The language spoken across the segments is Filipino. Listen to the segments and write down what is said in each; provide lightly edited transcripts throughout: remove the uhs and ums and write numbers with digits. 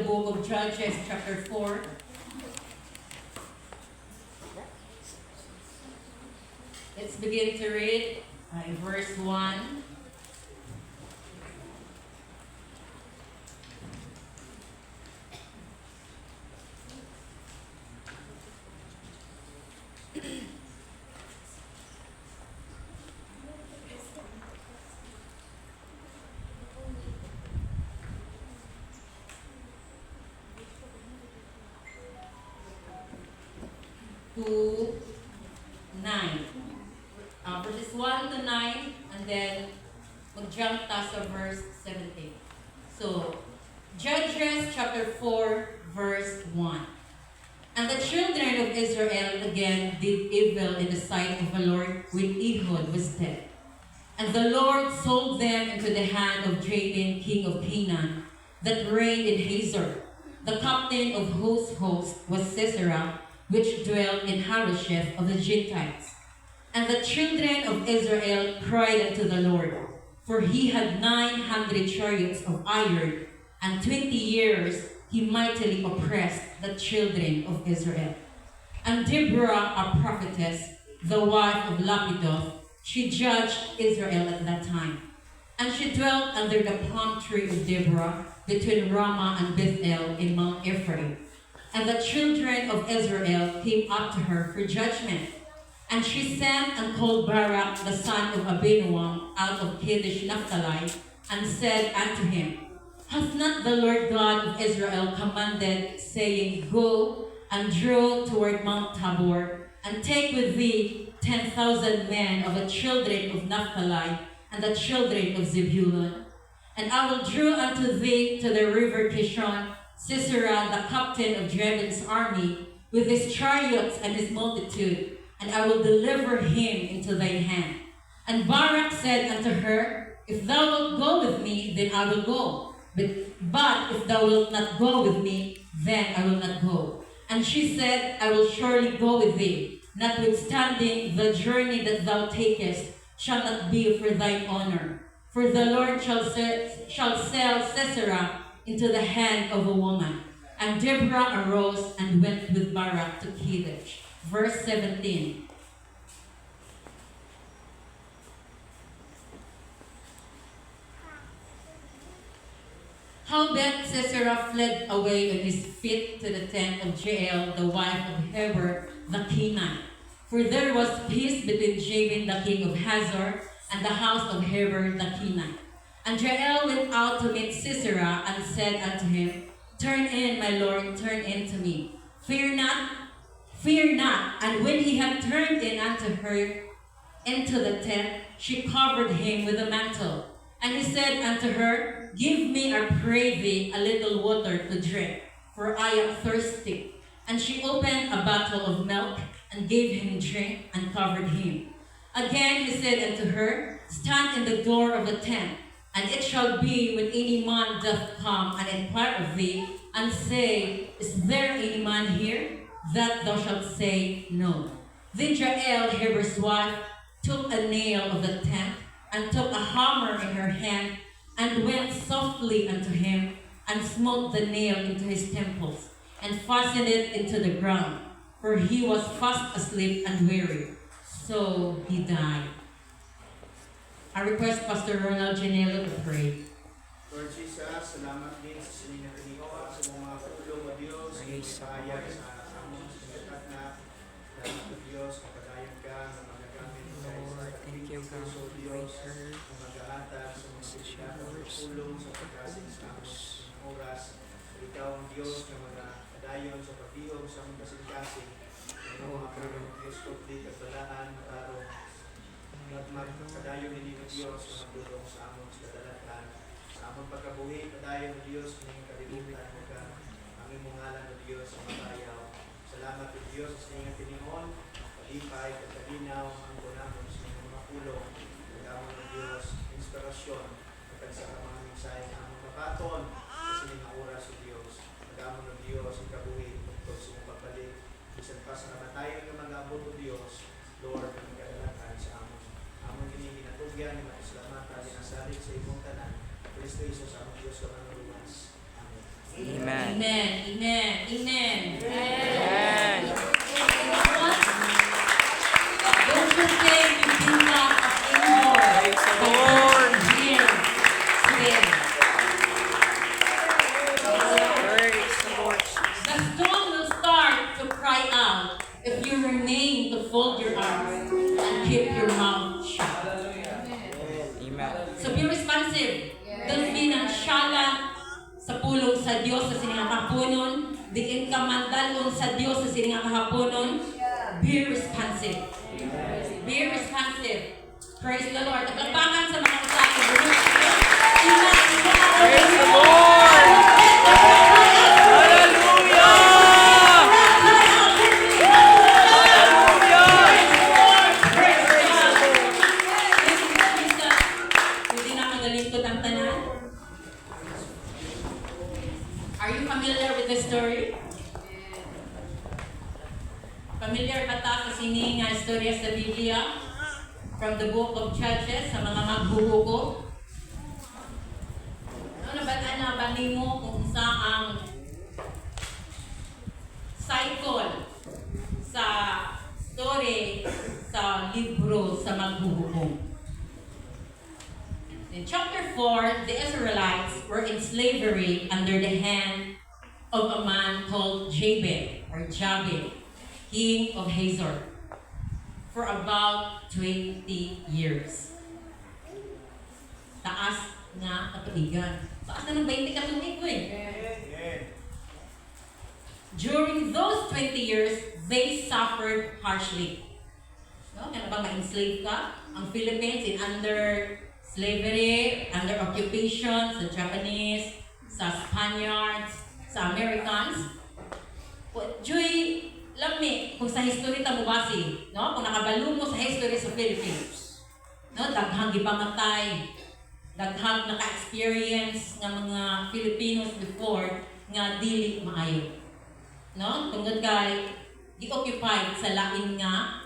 book of Judges, chapter 4. Let's begin to read verse 1. To 9. Verses 1 to 9, and then mag-jump tayo sa verse 17. So, Judges chapter 4, verse 1. And the children of Israel again did evil in the sight of the Lord when Ehud was dead. And the Lord sold them into the hand of Jabin, king of Canaan, that reigned in Hazor. The captain of whose host was Sisera, which dwelt in Harosheth of the Gentiles. And the children of Israel cried unto the Lord, for he had 900 chariots of iron, and 20 years he mightily oppressed the children of Israel. And Deborah, a prophetess, the wife of Lapidoth, she judged Israel at that time. And she dwelt under the palm tree of Deborah, between Ramah and Bethel in Mount Ephraim. And the children of Israel came up to her for judgment. And she sent and called Barak the son of Abinoam out of Kadesh Naphtali, and said unto him, Hath not the Lord God of Israel commanded, saying, Go and draw toward Mount Tabor, and take with thee 10,000 men of the children of Naphtali and the children of Zebulun? And I will draw unto thee to the river Kishon Sisera, the captain of Jabin's army, with his chariots and his multitude, and I will deliver him into thine hand. And Barak said unto her, If thou wilt go with me, then I will go. But if thou wilt not go with me, then I will not go. And she said, I will surely go with thee, notwithstanding the journey that thou takest shall not be for thine honor. For the Lord shall sell Sisera into the hand of a woman. And Deborah arose and went with Barak to Kadesh. Verse 17. Howbeit Sisera fled away on his feet to the tent of Jael, the wife of Heber the Kenite. For there was peace between Jabin the king of Hazor and the house of Heber the Kenite. And Jael went out to meet Sisera, and said unto him, Turn in, my lord, turn in to me. Fear not. And when he had turned in unto her into the tent, she covered him with a mantle. And he said unto her, Give me, I pray thee, a little water to drink, for I am thirsty. And she opened a bottle of milk, and gave him drink, and covered him. Again he said unto her, Stand in the door of the tent. And it shall be when any man doth come and inquire of thee, and say, Is there any man here? That thou shalt say, No. Then Jael, Heber's wife, took a nail of the tent, and took a hammer in her hand, and went softly unto him, and smote the nail into his temples, and fastened it into the ground, for he was fast asleep and weary. So he died. I request Pastor Ronald Janelo to pray. Lord Jesus, salamat din sa sining na Panginoon sa mga tulong o Diyos, sa kaya sa among sinagat na salamat o Diyos, kapadayan ka na magagamit sa Thank you, God, so Diyos, na mag-aatag sa mga tulong sa pagkasin sa among oras. Ikaw ang Diyos na magkadayon sa pagdiyog sa among kasing-kasing. Mga tulong o Diyos, complete at balaan, matarong at magkadayon din ng Diyos na magdulong sa among kadalatan. Sa among pagkabuhi, padayon ng Diyos, ng kalimutan mo ka, ang imong ngalan ng Diyos sa matayaw. Salamat ng Diyos sa inyong Panginoon, palipay, katalinaw, ang kunamon sa inyong mga pulong, pagkamon ng Diyos, inspirasyon, kapag sa mga mensahe na among kapaton, sa inyong oras ng Diyos, pagkamon ng Diyos, ikabuhi, tungkol sa inyong pagbalik, bisan pa sa kamatayon ng mga abot ng Diyos, Lord, ang kadalatan sa among kinihinatugyan, mga islamata, dinasalit sa imong tanan, Kristo Jesus, ang Diyos ka manurumas. Amen. Amen. sa Dios sa sininga kahaponon, diin ka mandalon sa Dios sa sininga kahaponon. Be responsive. Be responsive. Praise the Lord. Paglabangan sa mga kasama. Praise the Lord! Hallelujah! Hindi na kagalingkod ang tanan. Are you familiar with the story? Familiar ba ta sa sining nga istorya sa Biblia? From the book of Judges, sa mga maghuhuko? Ano ba nimo kung sa ang cycle sa story sa libro sa maghuhuko? In chapter 4, the Israelites were in slavery under the hand of a man called Jabin, or Jabin, king of Hazor, for about 20 years. Taas nga katuigan. Taas na ng 20 katuig ko eh. During those 20 years, they suffered harshly. No? Kaya ba ma-enslave ka? Ang Philippines in under slavery, under occupation sa Japanese, sa Spaniards, sa Americans. Joy, lami, kung sa history ta mubasi, no? Kung nakabalo mo sa history sa Philippines, no? Daghang gipamatay, daghang naka-experience ng mga Filipinos before nga dili maayo. No? Tungod kay gi-occupied sa lain nga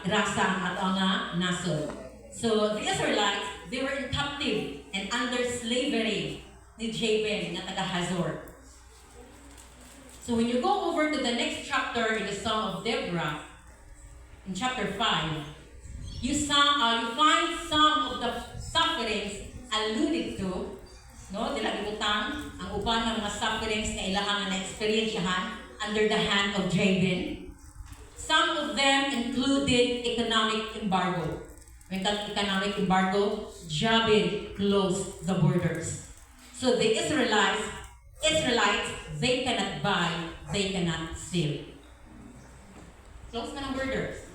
rasa at nga nasod. So the Israelites, they were in captive and under slavery ni Jabin nga taga Hazor. So when you go over to the next chapter in the Song of Deborah, in chapter 5, you find some of the sufferings alluded to, no? Dila ibutang ang uban ng mga sufferings na ilahang na experiensyahan under the hand of Jabin. Some of them included economic embargo. When that economic embargo, Jabin closed the borders. So the Israelites, they cannot buy, they cannot sell. Close na ng borders.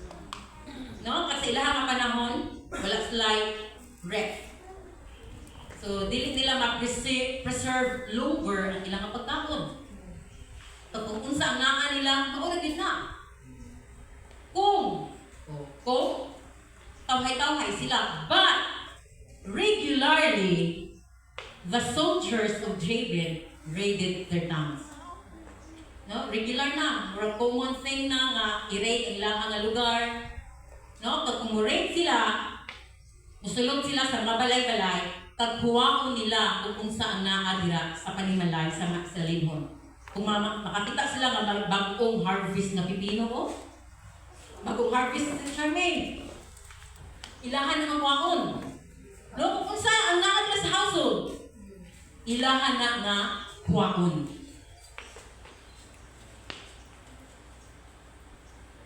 No? Kasi ilahang ang panahon, wala sila ref. So, dili nila ma-preserve longer ang ilang pagkaon. So, kung unsa ang naan nila, maura din na. Kung tawhay-tawhay sila. But, regularly, the soldiers of Jabin raided their towns. No? Regular na. Mura common thing na nga i-raid ang ilang nga lugar. No? Kung raid sila, musulog sila sa mabalay-balay, taghuwaon nila kung saan naadira sa panimalay sa linhon. Kung makakita sila nga bagong harvest na pipino o, bagong harvest na Charmaine, ilahan ng waon. No, kung saan ang naadira sa household, ilahan na nga waon.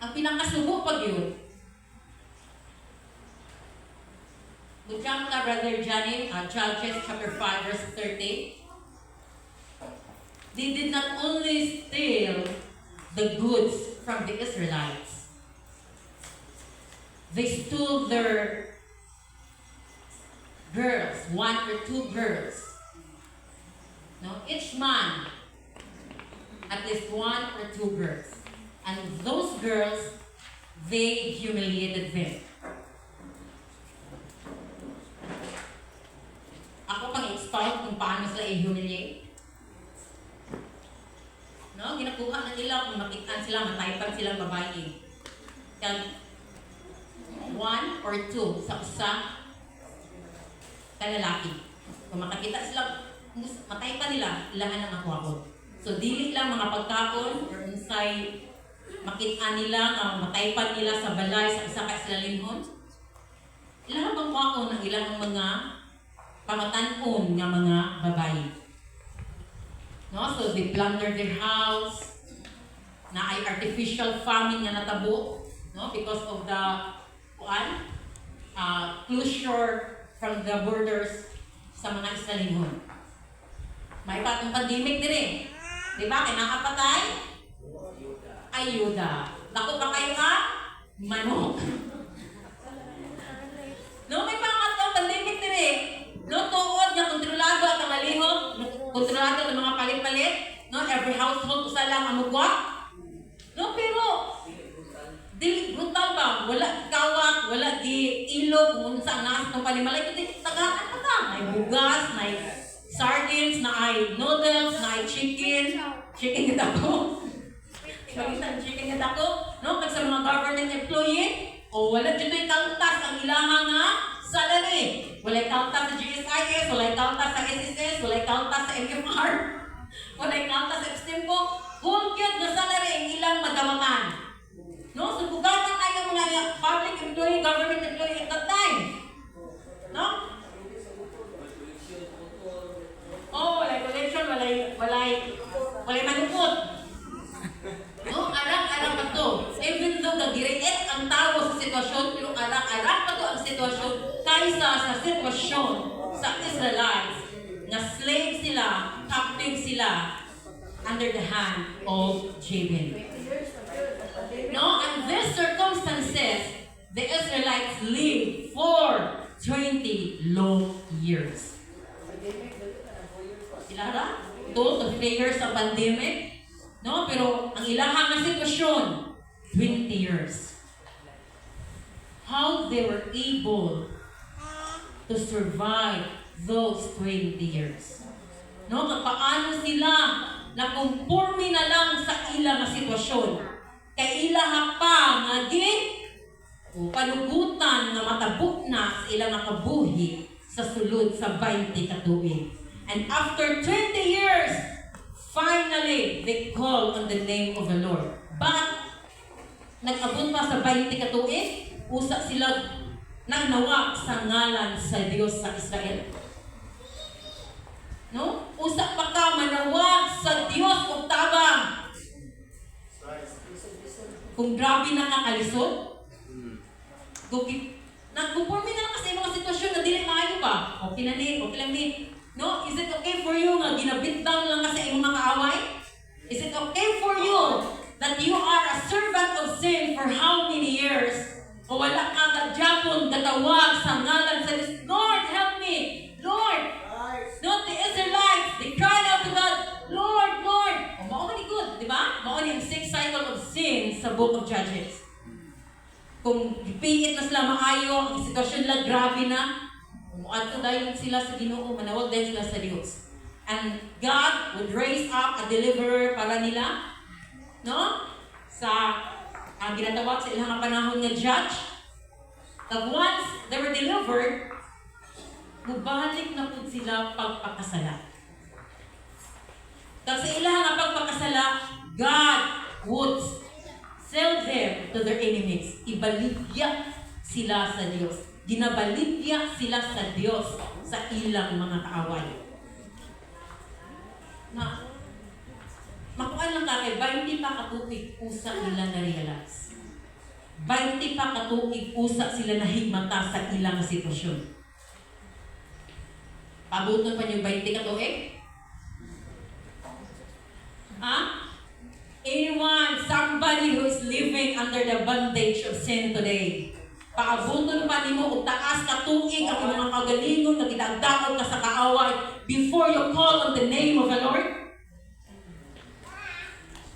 Ang pinakasubo pag yun, jump ka, Brother Johnny, Judges chapter 5, verse 30. They did not only steal the goods from the Israelites, they stole their girls, 1 or 2 girls. No? Each man, at least 1 or 2 girls. And those girls, they humiliated them. Ako pang-expound kung paano sila i-humiliate. No? Ginakuha na nila kung makitaan sila, mataypan silang babae. Kaya 1 or 2 sa usa kalalaki. Kung makakita sila, mataypan nila, ilahan ang ako. So, dili lang mga pagkaon or unsay makitaan nila, mataypan nila sa balay, sa isa ka sila linhon. Ilahan ang ako ng ilang mga pamatanon nga mga babae. No? So they plunder their house, na ay artificial farming nga natabo, no? Because of the closure from the borders sa mga Israelinhon. May patong pandemic dire. Di ba? Kaya nakapatay? Ayuda. Dako pa kayo ka? Manok. No, may pangatong pandemic dire. No, tuod nga kontrolado at ang malihok. Kontrolado ng mga palit-palit. No, every household usa lang ang mugwa. No, pero dili brutal ba? Wala kawak, wala di ilog, kung sa nas ng panimalay, kundi tagaan pa ta. May bugas, may sardines, na ay noodles, na ay chicken nga dako. Chicken nga dako. No, kag sa mga government employee, o wala dito yung kaltas ang ilahang nga salary. Wala kaltas sa GSIS, wala kaltas sa SSS, wala kaltas sa MFR, wala kaltas sa Extempo. Whole cute na salary ang ilang madamatan. No? So, bugatan kayo mga public employee, government employee at that time. No? Oh, walay collection, walay manupot. No? Arak-arak pa to. Even though nag-react ang tao sa sitwasyon, pero arak-arak pa to ang sitwasyon kaysa sa sitwasyon sa Israelites na slave sila, captive sila, under the hand of Jabin. No, and these circumstances, the Israelites lived for 20 long years. Sila ra? 2 to 3 years sa pandemic. No, pero ang ilahang na sitwasyon, 20 years. How they were able to survive those 20 years. No, paano sila na kumporme na lang sa ilang na sitwasyon. Kay ilang pa nga panugutan nga matabok na sa ilang nakabuhi sa sulod sa 20 katuig. And after 20 years, finally, they call on the name of the Lord. But, nag-abot pa sa 20 katuig, usa sila nagnawa sa ngalan sa Diyos sa Israel. No? Usa pa ka manawag sa Dios ug tabang. Kung grabe na nakalisod, nagpuporme na lang kasi mga sitwasyon na dili maayo ba? Okay na ni, okay lang ni. No? Is it okay for you nga ginabit down lang kasi imong mga kaaway? Is it okay for you that you are a servant of sin for how many years? O wala ka kadyapon katawag sa ngalan sa Diyos, Lord, help me! Lord! Not the Israelites, they cried out to God, Lord, Lord! O mao ni good, di ba? Mao ni ang 6th cycle of sin sa Book of Judges. Kung ipiit na sila maayo, ang sitwasyon nila grabe na, umuadto dayon sila sa Ginoo, manawag din sila sa Diyos. And God would raise up a deliverer para nila, no? Sa ang ginatawag sa ilang panahon nga judge. But once they were delivered, mubalik na po sila pagpakasala. Kasi ilang nga pagpakasala, God would sell them to their enemies. Ibaligya sila sa Diyos. Ginabaligya sila sa Diyos sa ilang mga kaaway. Na, makuha lang ka kay 20 pa katuig usa nila na-realize. 20 pa katuig usa sila nahigmata sa ilang sitwasyon. Pabuton pa niyo 20 katuig? Ha? Anyone, somebody who is living under the bondage of sin today, paabuton pa nimo og taas katuig ang imong kagalingon nga gidagdaog ka sa kaaway before you call on the name of the Lord?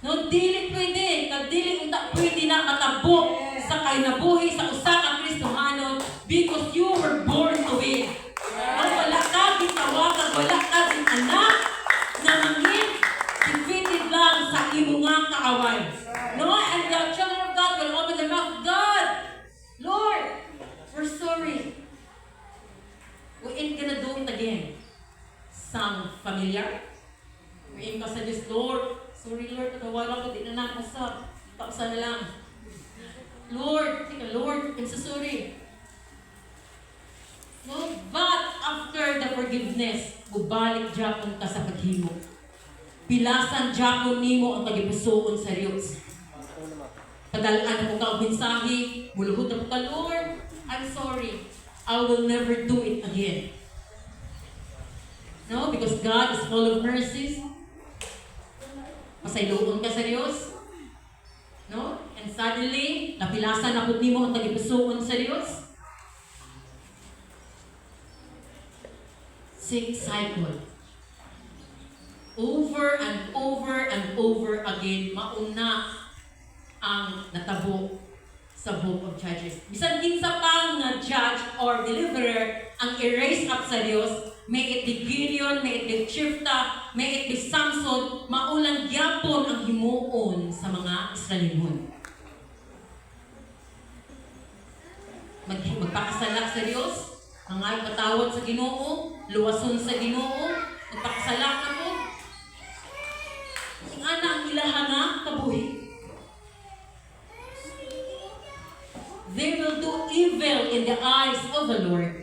No, dili pwede. Kadili unta pwede na matabok sa kinabuhi sa usa ka Kristohanon because you were born to it. No, wala ka gitawagan, wala ka anak na mangin defeated lang sa imong nga kaaway. No, and the children of God will open their mouth, God, Lord, we're sorry. We ain't gonna do it again. Sound familiar? Ngayon ka sa Diyos, Lord, sorry Lord, natawaran ko, di na nakasap. Paksa na lang. Lord, tika Lord, I'm so sorry. No, but after the forgiveness, bubalik dyan ka sa paghimo. Pilasan dyan nimo ang tagipusoon sa Diyos. Padalaan na po ka ang mensahe, muluhod na po ka, Lord, I'm sorry. I will never do it again. No? Because God is full of mercies. Pasayloon ka sa Diyos. No? And suddenly, napilasan na po nimo ang tagipusoon sa Diyos. Same cycle. Over and over and over again, mauna ang natabo sa book of Judges. Bisan kinsa pang nga judge or deliverer ang i-raise up sa Dios, may it be Gideon, may it be Jephthah, may it be Samson, maulang gyapon ang himuon sa mga Israelimon. Magpakasala sa Dios, mga patawad sa Ginoo, luwason sa Ginoo, magpakasala na po. Ang ana ang ilaha nga kabuhi. They will do evil in the eyes of the Lord,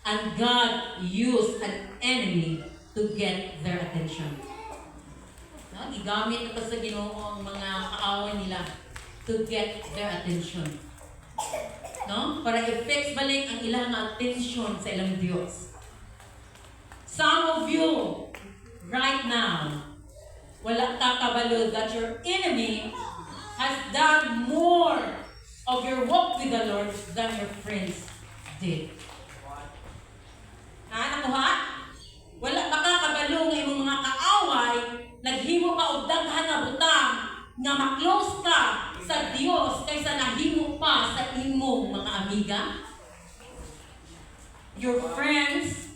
and God used an enemy to get their attention. No? Gigamit ito sa Ginoo ang mga kaawan nila to get their attention. No? Para i-fix balik ang ilang attention sa ilang Diyos. Some of you, right now, wala ka kabalo that your enemy has done more of your walk with the Lord than your friends did. Nakuha? Wala ba ka kabalo ng imong mga kaaway, naghimo pa og daghan nga butang, nga ma-close ka sa Dios kaysa nahimo pa sa imong mga amiga? Your friends,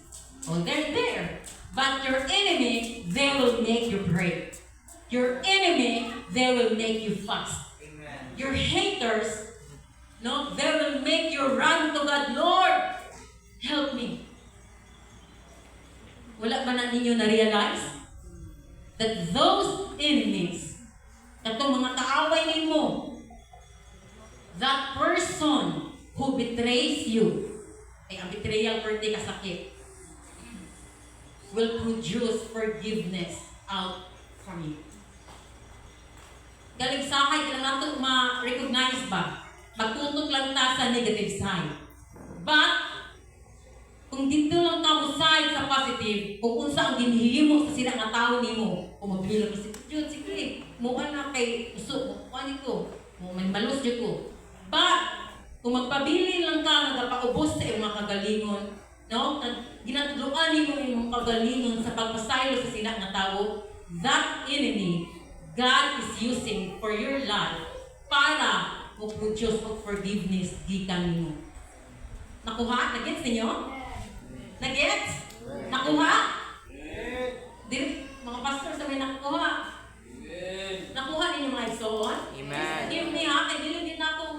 oh, they're there. But your enemy, they will make you break. Your enemy, they will make you fast. Amen. Your haters, no, they will make you run to God, Lord, help me. Wala ba na ninyo na-realize that those enemies, katong mga kaaway nimo, that person who betrays you, ay ang betrayal perti kasakit, will produce forgiveness out from you. Galing sakay, kailan nato ma-recognize ba? Magtutok lang ta sa negative side. But, kung dito lang ka mo side sa positive, kung unsa ang ginhihimo sa sila nga tao nimo, kung magbilo mo si Jud, sige, muha na kay uso, muha nito, may malos dyan ko. But, kung magpabili lang ka, nagpaubos sa iyong mga kagalingon, no? Ginatuluan nimo yung kagalingon sa pagpasaylo sa sila nga tao, that enemy, God is using for your life para mag-produce of forgiveness gikan nimo. Nakuha? Nagets ninyo? Nagets? Nakuha? Dili, mga pastor sabi nakuha. Nakuha ninyo mga igsoon? Amen. Give me ha, kaya dili din ako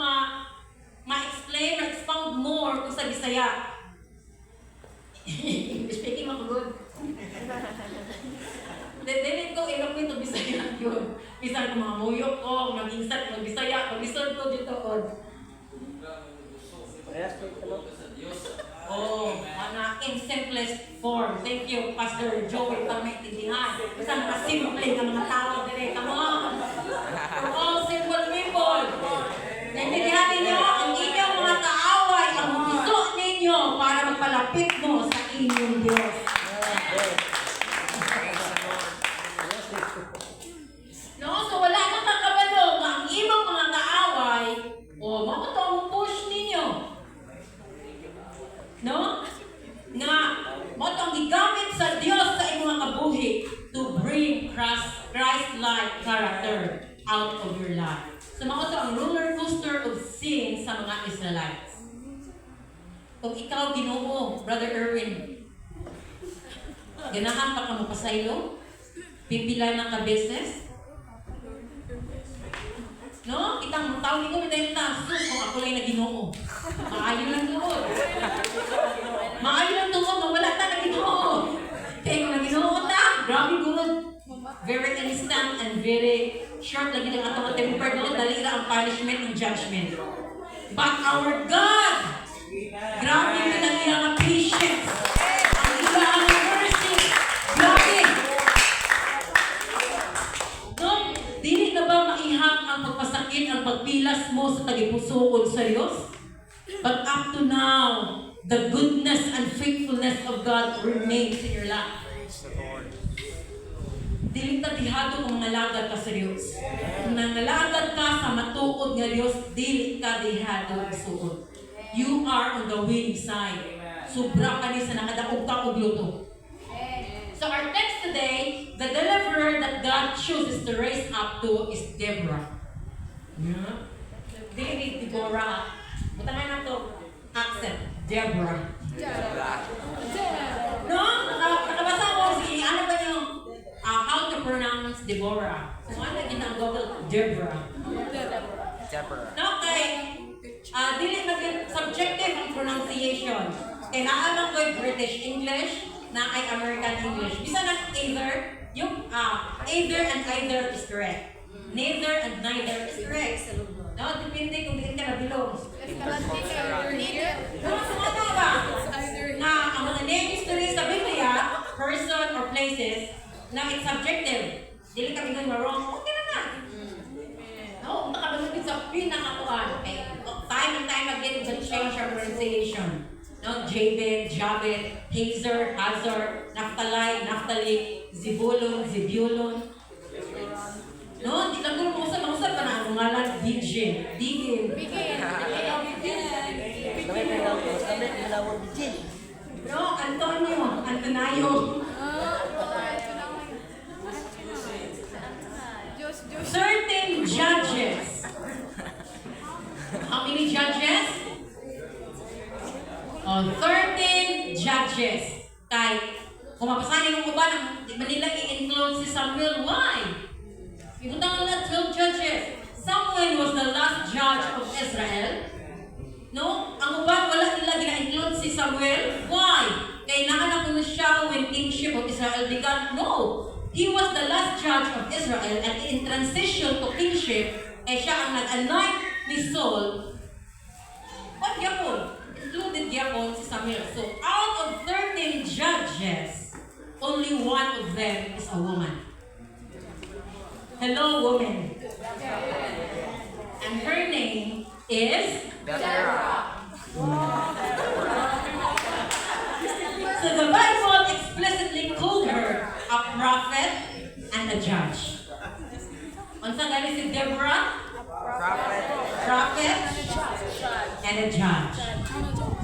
ma-explain, ma-expound more kung sa Bisaya. Speaking ako good. Dili ko ilapin to Bisaya yun. Bisan ko mga muyok ko, mag-insert, mag-Bisaya, mag-isod ko dito. Oh, in simplest form. Thank you, Pastor Joey, para maintindihan. Basta mga simple ka mga tao dire. Come on. For all simple people. Naintindihan ninyo, ang inyong mga kaaway, ang gusto ninyo para magpalapit mo sa inyong Diyos. No, so wala nang kakabalo nga ang imong mga kaaway, o makuto ang push ninyo. No? Nga, mato ang gigamit sa Dios sa imong mga kabuhi to bring Christ-like character out of your life. So mato ang roller coaster of sin sa mga Israelites. Kung ikaw Ginoo, Brother Erwin, ganahan pa ka mo pasaylo? Pipila na ka beses? No? Kitang tawag ko tayo na, sus, kung ako lang na Ginoo. Maayo lang doon. Maayo lang doon, mawala ta na Ginoo. Kaya kung na Ginoo ta, grabe good. Very instant and very short lagi ng atong temper doon, dali ang punishment ng judgment. But our God, grabe ka lang ilang patience. Ang ilang mercy, grabe. No? Dili na ba maihap ang pagpasakit, ang pagpilas mo sa tagipusoon sa Diyos? But up to now, the goodness and faithfulness of God remains in your life. dili ta dihado kung mangalagad ka sa Dios. Kung nangalagad ka sa matuod nga Dios, dili ka dihado isuod. You are on the winning side. Sobra ka ni sa nakadaog ka og luto. So our text today, the deliverer that God chooses to raise up to is Deborah. Yeah. Dili Deborah. Butangan na to accent. Deborah. No? Nakabasa ko si ano ba yung how to pronounce Deborah. So ano ginang Google Deborah. No, kay dili maging subjective ang pronunciation. Kaya naalam ko yung British English, na ay American English. Bisa na either, yung either and either is correct. Neither and neither is correct. No, depende kung diin ka nabilong. No, sumama ba? Na ang mga names tuloy sa Biblia, person or places, na it's subjective. Dili kami nung marong, okay na na. No, nakabalubid sa pinakatuan. Okay? Time and time again, it's a change our pronunciation. No, Jabin, Jabin, Hazer, Hazar, Naphtali, Naphtali, Zebulun, Zebulun. No, di lang kung usap pa na ang ngalan, Digin, Digin. No, Antonio, Antonayo. Certain judges. How many judges? 13 judges. Kay, kung mapasanin mo ba ng Manila i-include si Samuel, why? Ibutang na 12 judges. Samuel was the last judge of Israel. No? Ang uban, wala nila gina-include si Samuel. Why? Kay naanak ko na siya when kingship of Israel began. No! He was the last judge of Israel and in transition to kingship, siya ang nag-anoint ni Saul. What yapon? Included yapon si Samuel. So out of 13 judges, only one of them is a woman. Hello, woman. And her name is Deborah. So the Bible explicitly called her a prophet and a judge. Unsa gani si Deborah? Prophet and a judge.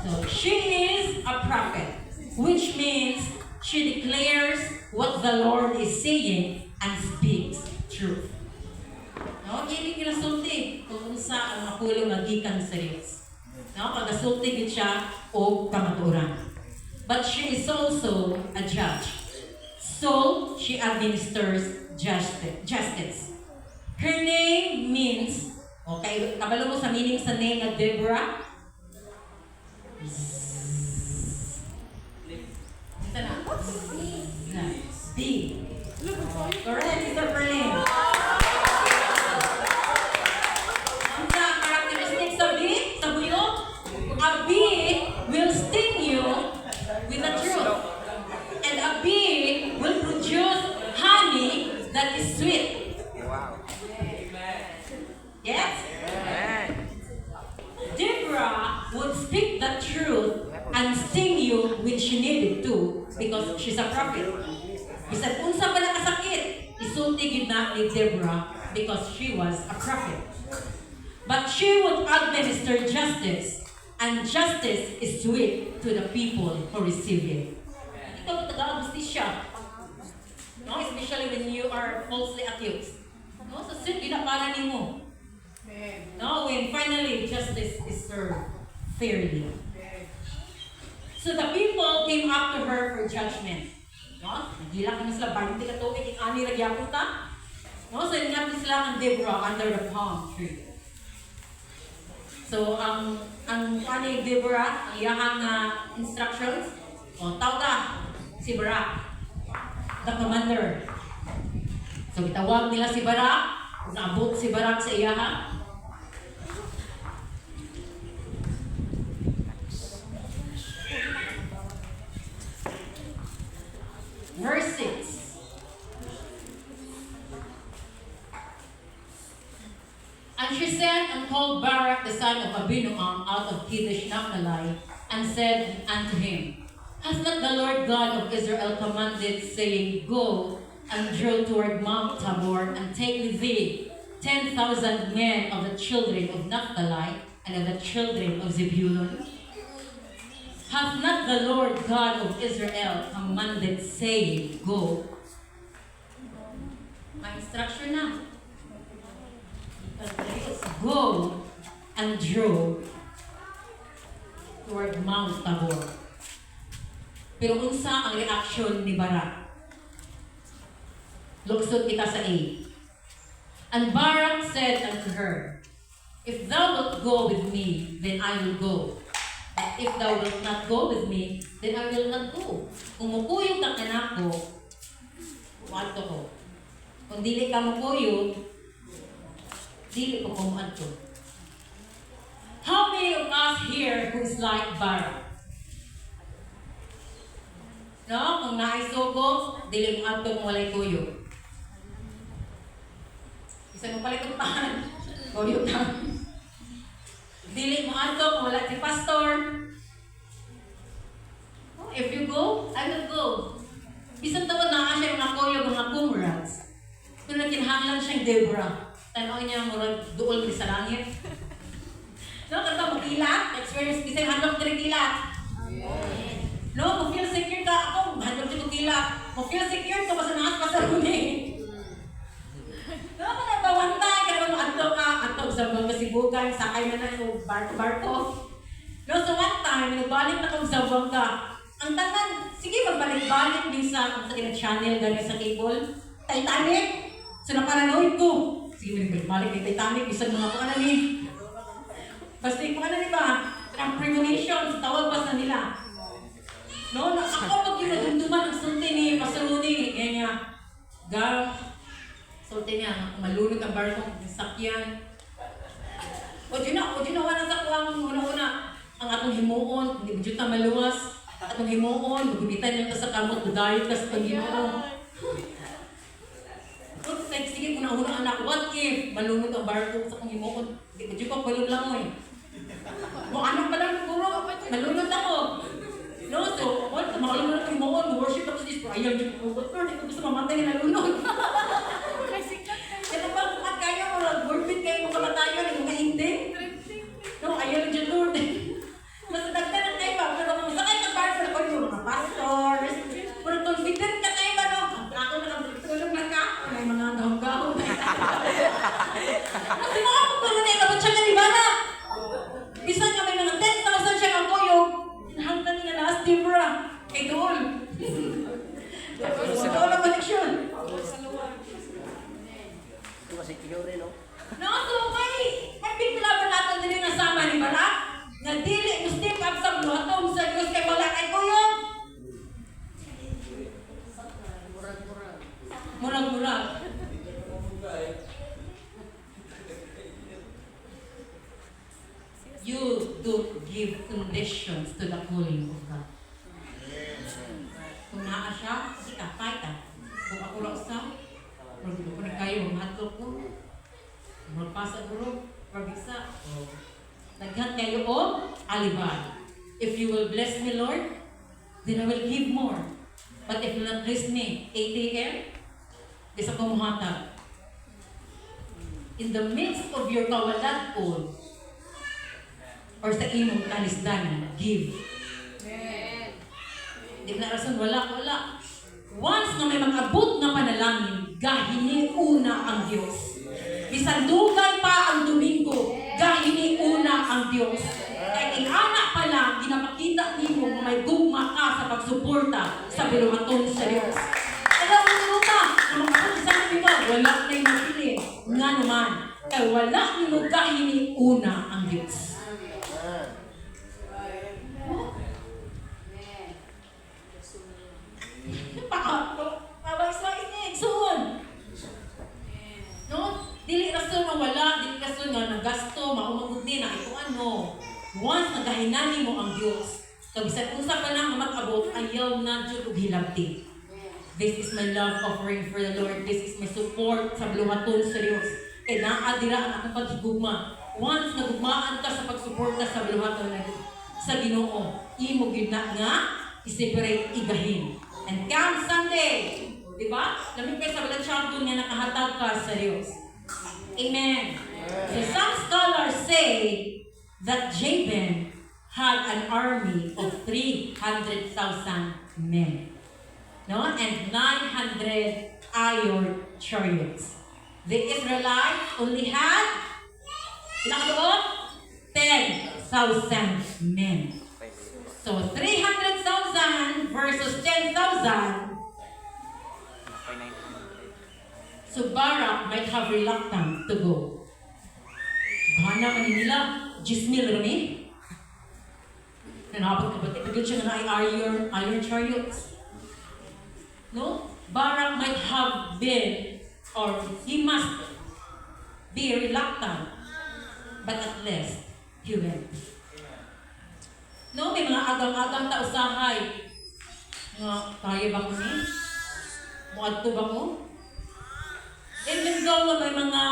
So she is a prophet, which means she declares what the Lord is saying and speaks truth. No, hindi kinasulti kung unsa ang makulong nga gikan sa Dios. No, pagasulti gid siya o kamatuoran. But she is also a judge. So she administers justice. Her name means, okay, kabalo mo sa meaning sa name na Deborah? Ito na. B. Correct, it's her name. Ang characteristics sa B, sa buyo, a bee will sting you with the truth. And a bee will produce honey that is sweet. Wow. Yes? Deborah would speak the truth and sting you when she needed to because she's a prophet. Bisag unsa pa nakasakit, isulti gid na ni Deborah because she was a prophet. But she would administer justice, and justice is sweet to the people who receive it. Ikaw taga justisya. No, especially when you are falsely accused. No, so sweet gid para nimo. No, when finally justice is served fairly. So the people came up to her for judgment. No? Nagilak na sila, 20 ka tuig, ani nagyapon ta. No? So ingat sila ang Deborah under the palm tree. So ang ani Deborah, iyahang instructions, tawag ka si Barak, the commander. So itawag nila si Barak, naabot si Barak sa iyaha. Verse 6. And she sent and called Barak the son of Abinoam out of Kadesh Naphtali, and said unto him, Has not the Lord God of Israel commanded, saying, Go, and draw toward Mount Tabor, and take with thee 10,000 men of the children of Naphtali and of the children of Zebulun. Hath not the Lord God of Israel commanded, saying, Go? My instruction na. Go and draw toward Mount Tabor. Pero unsa ang reaction ni Barak? Luksod kita sa A. And Barak said unto her, If thou wilt go with me, then I will go. But if thou wilt not go with me, then I will not go. Kung mukuyog ka anak ko, muadto ko. Kung dili ka mukuyog, dili ko muadto. How many of us here who is like Barak? No? Kung naisugo, dili muadto kung walay kuyog. Isa mo palit ang tahan. Kuyog ka. Dili muadto kung wala si pastor. Oh, if you go, I will go. Isang tawad na siya mga kuyog, mga kumrats. Kung nagkinhanglan siyang Deborah, tanaw niya murag duol sa langit. No, kanta mo kilat, experience kasi handog diri kilat. No, mo feel secure ka ako, handog diri kilat. Mo feel secure ka basta naas pasaruni. No, kana bawanta kana mo adto ka, adto sa mga kasibugan, sakay na na og barko. No, so one time nagbalik na kog sa bangka. Ang tanan, sige magbalik-balik din sa channel gani sa cable. Titanic. So naparanoid ko. Sige magbalik kay Titanic bisan mga ko ni. Basta yung ano diba, ang premonitions, tawag pa sa nila. No, ako pag yung nadumduman ang sulti ni Pasaruni, kaya niya, sulti niya, malunod ang barko ng sakyan. O dyan na, wala sa kuwang una-una, ang atong himuon, hindi mo dyan maluwas, atong himuon, gumitan niya ka sa kamot, gudayot ka sa pag-himuon. Sige, kung nauna anak, what if malunod ang barko sa kong himuon, hindi mo dyan pa balon lang mo eh. Kung ano pa lang puro, nalunod ako. No, so, what? Makalunod ako mo, worship ako sa Diyos. Pero ayaw niyo po, Lord, hindi ko gusto mamatay na nalunod. Kaya pag kaya mo, worship kayo mo kamatayon, hindi mo hindi. No, ayaw niyo, Lord. Mas dagdagan kayo ba? Pero kung sakay ka ba, sa lakon mo, mga pastors, pero confident ka kayo ba, no? Ako nakatulog na ka, may mga gahong-gahong. Kasi mga pagpulong na ilabot siya ka, di ba na? Bisa nga may mga 10,000 siya ang kuyog. Hinahanggan niya na as Deborah. Kay Dool. Dool ang koneksyon. No, so may piglaban natin din yung nasama ni Barak. Nga dili mo step up sa bluhatong sa Diyos kay wala kay kuyog. Murag-murag. You don't give conditions to the calling of God. Kung naa siya, sige ka, fight ka. Kung ako lang sa, kung ko na kayo, mahadlok ko. Magpasa guro, pag-isa. Naghat kayo o, alibad. If you will bless me, Lord, then I will give more. But if you will not bless me, ATM, isa kong muhatag. In the midst of your kawalan po, or sa imong kalisdanan, give. Deklarasyon, wala. Once na may mag-abot na panalangin, gahini una ang Diyos. Bisandugan pa ang Domingo, gahini una ang Diyos. Kahit inanak pa lang, ginapakita nimo na may gugma ka sa pagsuporta sa biluhaton sa Diyos. Alam mo luta, ang makapagsasabi nito, wala na yung mapili. Nga naman, kaya wala nimo gahini una ang Diyos. Pawais-wais niya, igsuon. No? Dili rason na wala, dili rason nga nagasto, maumagod din, na ito ano. Once nagahinani mo ang Diyos, kabisan unsa ka na mag-abot, ayaw na dyan og hilabti. This is my love offering for the Lord. This is my support sa bluhaton sa Diyos. Kaya naadira ang akong paghigugma. Once nagugmaan ka sa pagsuporta sa bluhaton sa Ginoo, imo gina nga i-separate igahin. And come Sunday, Di ba? Lamig sa balang champion nga nakahatag ka sa Diyos. Amen. So some scholars say that Jabin had an army of 300,000 men. No? And 900 iron chariots. The Israelites only had ilang doon? 10,000 men. So 300,000 versus 10,000. So Barak might have reluctant to go. Gana ka nila, 10,000 rami. Nanapot ka ba? Pagod siya na iron chariots. No? Barak might have been, or he must be reluctant, but at least he went. No, may mga agang-agang tausahay. Nga, kaya ba ko ni? Muadto ba ko? Even though na may mga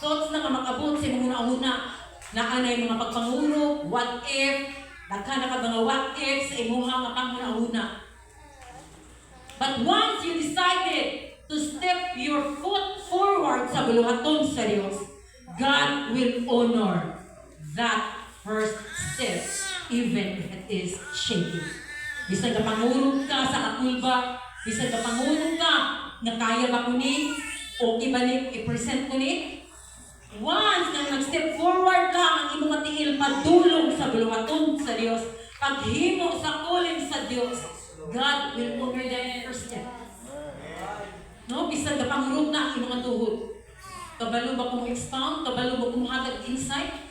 thoughts na nga makabot sa mga una-una, na anay mga pagpanguro, what if, nagka na ka mga what if sa imuha nga pang-una-una. But once you decided to step your foot forward sa buluhaton sa Diyos, God will honor that first step, even if it is shaky. Bisan ka pangulog ka sa katulba, bisan ka pangulog ka na kaya ba ko ni, okay ba ni i-present ko ni? Once na nag-step forward ka, ang imong matiil madulong sa buluhaton sa Diyos, paghimo sa calling sa Diyos, God will honor that first step. No, bisan ka pangulog na ang imong tuhod. Kabalo ba kung expound? Kabalo ba kung hatag insight?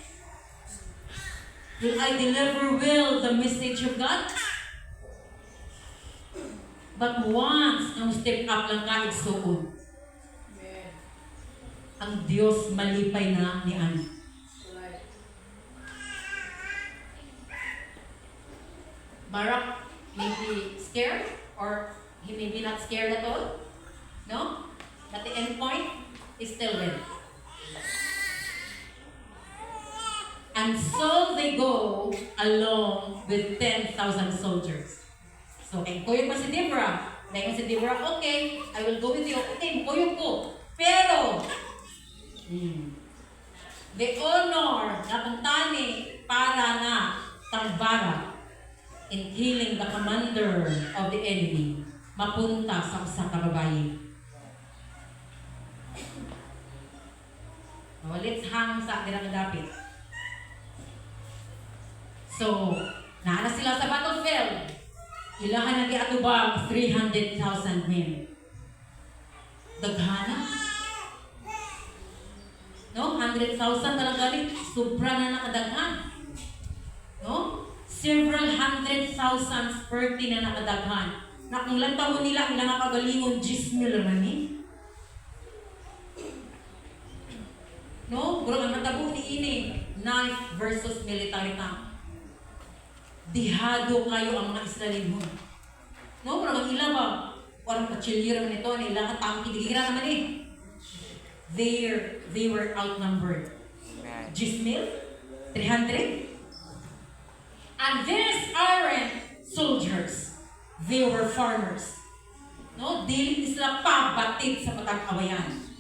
Will I deliver well the message of God? But once ang step up lang ka, it's so good. Ang Diyos malipay na ni Ana. Barak may be scared, or he may be not scared at all. No? But the end point is still there. And so they go along with 10,000 soldiers. So, kuyog pa si Deborah. Dahil si Deborah, okay, I will go with you. Okay, kuyog ko. Pero, the honor na kuntani para na Barak in killing the commander of the enemy mapunta sa usa ka babaye. Now, let's hang sa ginagdapit. So, naana sila sa battlefield. Ilahan na giatubang 300,000 men. Daghana. No? 100,000 talaga rin. Sobra na nakadaghan. No? Several hundred thousands perti na nakadaghan. Na kung lang taon nila, ang nakagalingon 10,000 naman eh. No? Bro, ang natabo ni ini, knife versus military tank. Dihado kayo ang mga Israelino. No? Bro, ang ila ba? Parang kachilira nito, nila katampi, digira naman eh. They were outnumbered. 10,000? 300? And these aren't soldiers. They were farmers. No? Dili sila pabatid sa patag-awayan.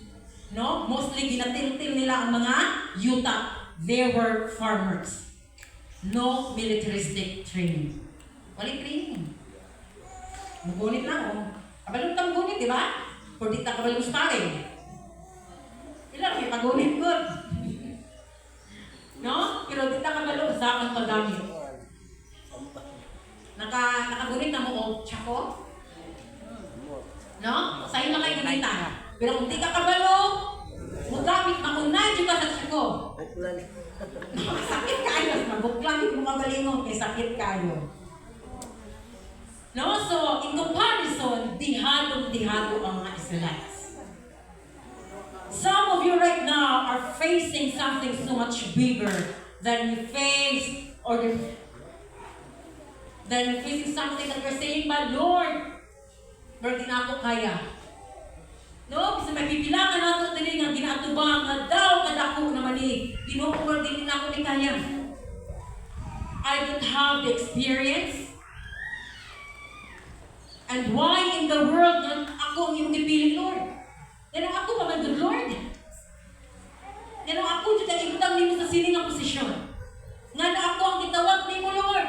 No? Mostly ginatil-til nila ang mga yuta. They were farmers. No militaristic training. Walang training. Magunit lang, oh. Kabalong ka magunit, di ba? Kung di ta kabalong sparring. Ilang may pagunit good. No? Pero di ta kabalong sa ang paggamit. Nakagunit na mo, oh, tsako? No? Sa'yo na kayo gunita. Pero kung di ka kabalo, magamit, makunay dyan ka sa tsako. Sakit kayo. Mabuklang yung mga galingon kay sakit kayo. No? So, in comparison, dihado ang mga Israelites. Some of you right now are facing something so much bigger than you face, or than you're facing something that you're saying, but Lord, di na ako kaya. No? Kasi may pipilangan nato dili nga ginatubang nga daw kadako naman ni Ginoo, Lord, dili na ako ni kaya. I don't have the experience. And why in the world nga ako ang iyong gipili, Lord? Ganun ako pa man, good Lord. Ganun ako, dyan ang ibutang nimo sa sining nga posisyon. Nga na ako ang gitawag nimo, Lord,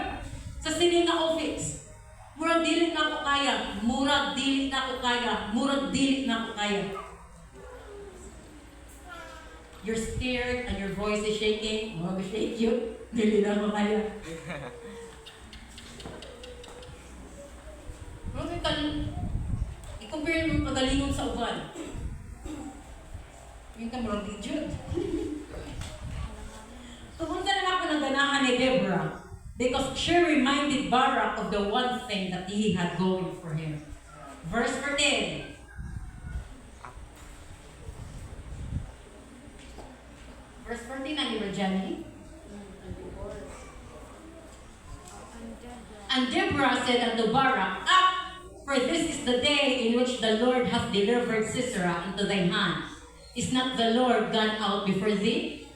sa sining nga office. Murag dili na ako kaya. Murag dili na ako kaya. Murag dili na ako kaya. You're scared and your voice is shaking. Murag shake you. Dili na ako kaya. Murag kan i-compare mo pagalingon sa uban. Yung ka murag di jud. Tumunta na ako ng ganahan ni Deborah. Because she reminded Barak of the one thing that he had going for him. Verse 14. Verse 14 na ni Jenny. And Deborah said unto Barak, Up, for this is the day in which the Lord hath delivered Sisera into thy hand. Is not the Lord gone out before thee?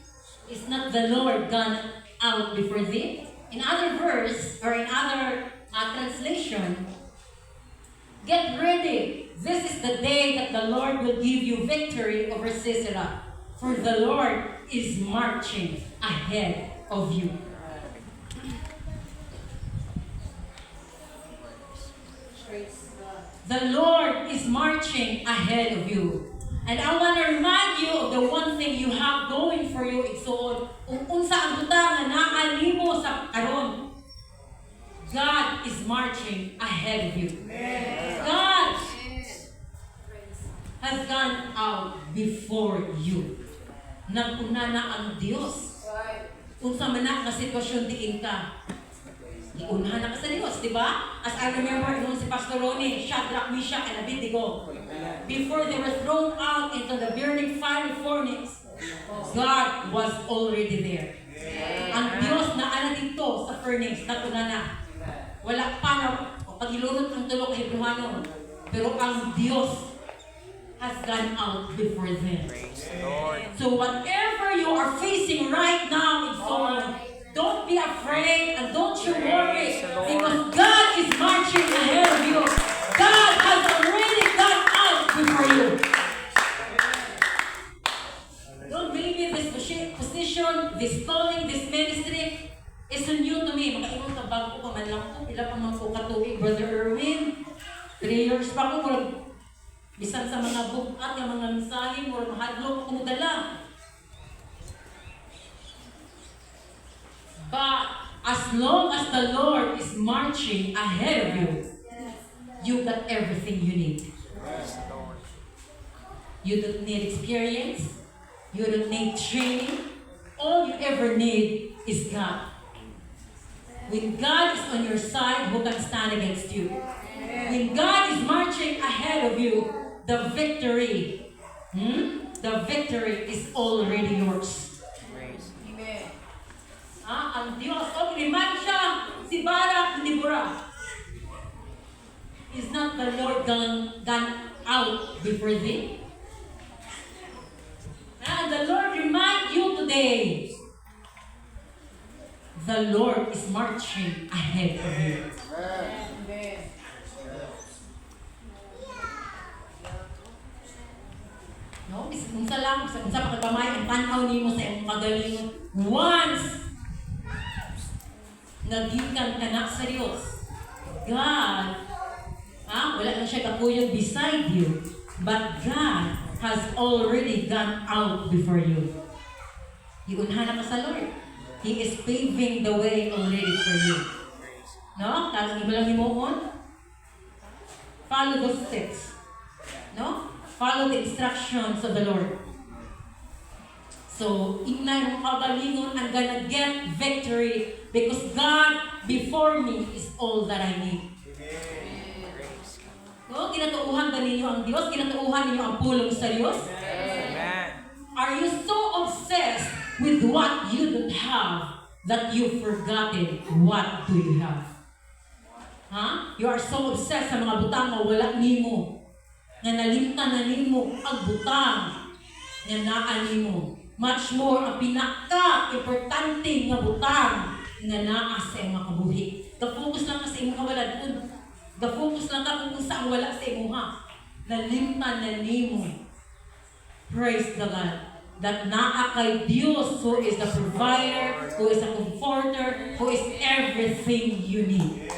Is not the Lord gone out before thee? In other verse, or in other translation, get ready. This is the day that the Lord will give you victory over Sisera. For the Lord is marching ahead of you. The Lord is marching ahead of you. And I want to remind you of the one thing you have going for you. Igsoon, unsa ang butang na naalimo sa karon. God is marching ahead of you. God has gone out before you. Naguna na ang Diyos. Unsa man na sitwasyon diin ka. Iunahan na ka sa Diyos, di ba? As I remember, nung si Pastor Ronnie, Shadrach, Meshach, and Abednego, before they were thrown out into the burning fiery furnace, God was already there. Ang Diyos na ana dito sa furnace, natuna na. Wala pa na pagilunod ang tulo kay Hebreano. Pero ang Diyos has gone out before them. So whatever you are facing right now, it's all. Don't be afraid and don't you worry because God is marching ahead of you. God has already gone out before you. Don't maybe this position, this calling, this ministry is new to me. Makaingon ka bago ko man lang ko. Pila pa man ko katuig, Brother Erwin. 3 years pa ko. Bisan sa mga bukat, yung mga mensahe, murag mahadlok ko dala. But as long as the Lord is marching ahead of you, you got everything you need. You don't need experience. You don't need training. All you ever need is God. When God is on your side, who can stand against you? When God is marching ahead of you, the victory is already yours. Ang Diyos, remind siya, si Barak, ni Deborah. Is not the Lord gone out before thee? And the Lord remind you today, the Lord is marching ahead of you. Amen. No, unsa lang, unsa pagkamay ang tanaw nimo sa imong kagalingon. Once nagikan ka na sa Diyos. God, wala na siya kakuyog beside you. But God has already gone out before you. Iunhan na ka sa Lord. He is paving the way already for you. No? Kaya iba lang himuon. Follow those steps. No? Follow the instructions of the Lord. So, inay mo kagalingon, I'm gonna get victory because God before me is all that I need. No? Ginatuuhan ba ninyo ang Diyos? Ginatuuhan ninyo ang pulong sa Diyos? Amen. Are you so obsessed with what you don't have that you've forgotten what do you have? You are so obsessed sa mga butang na wala nimo. Nga nalimtan na nimo ang butang nga naa nimo. Much more ang pinaka-importante nga butang nga naa sa imong kabuhi. Ka-focus lang ka sa imong kawalad. ga-focus lang ka kung saan wala sa imuha. Nalimtan na nimo. Praise the God. That naa kay Dios who is the provider, who is the comforter, who is everything you need.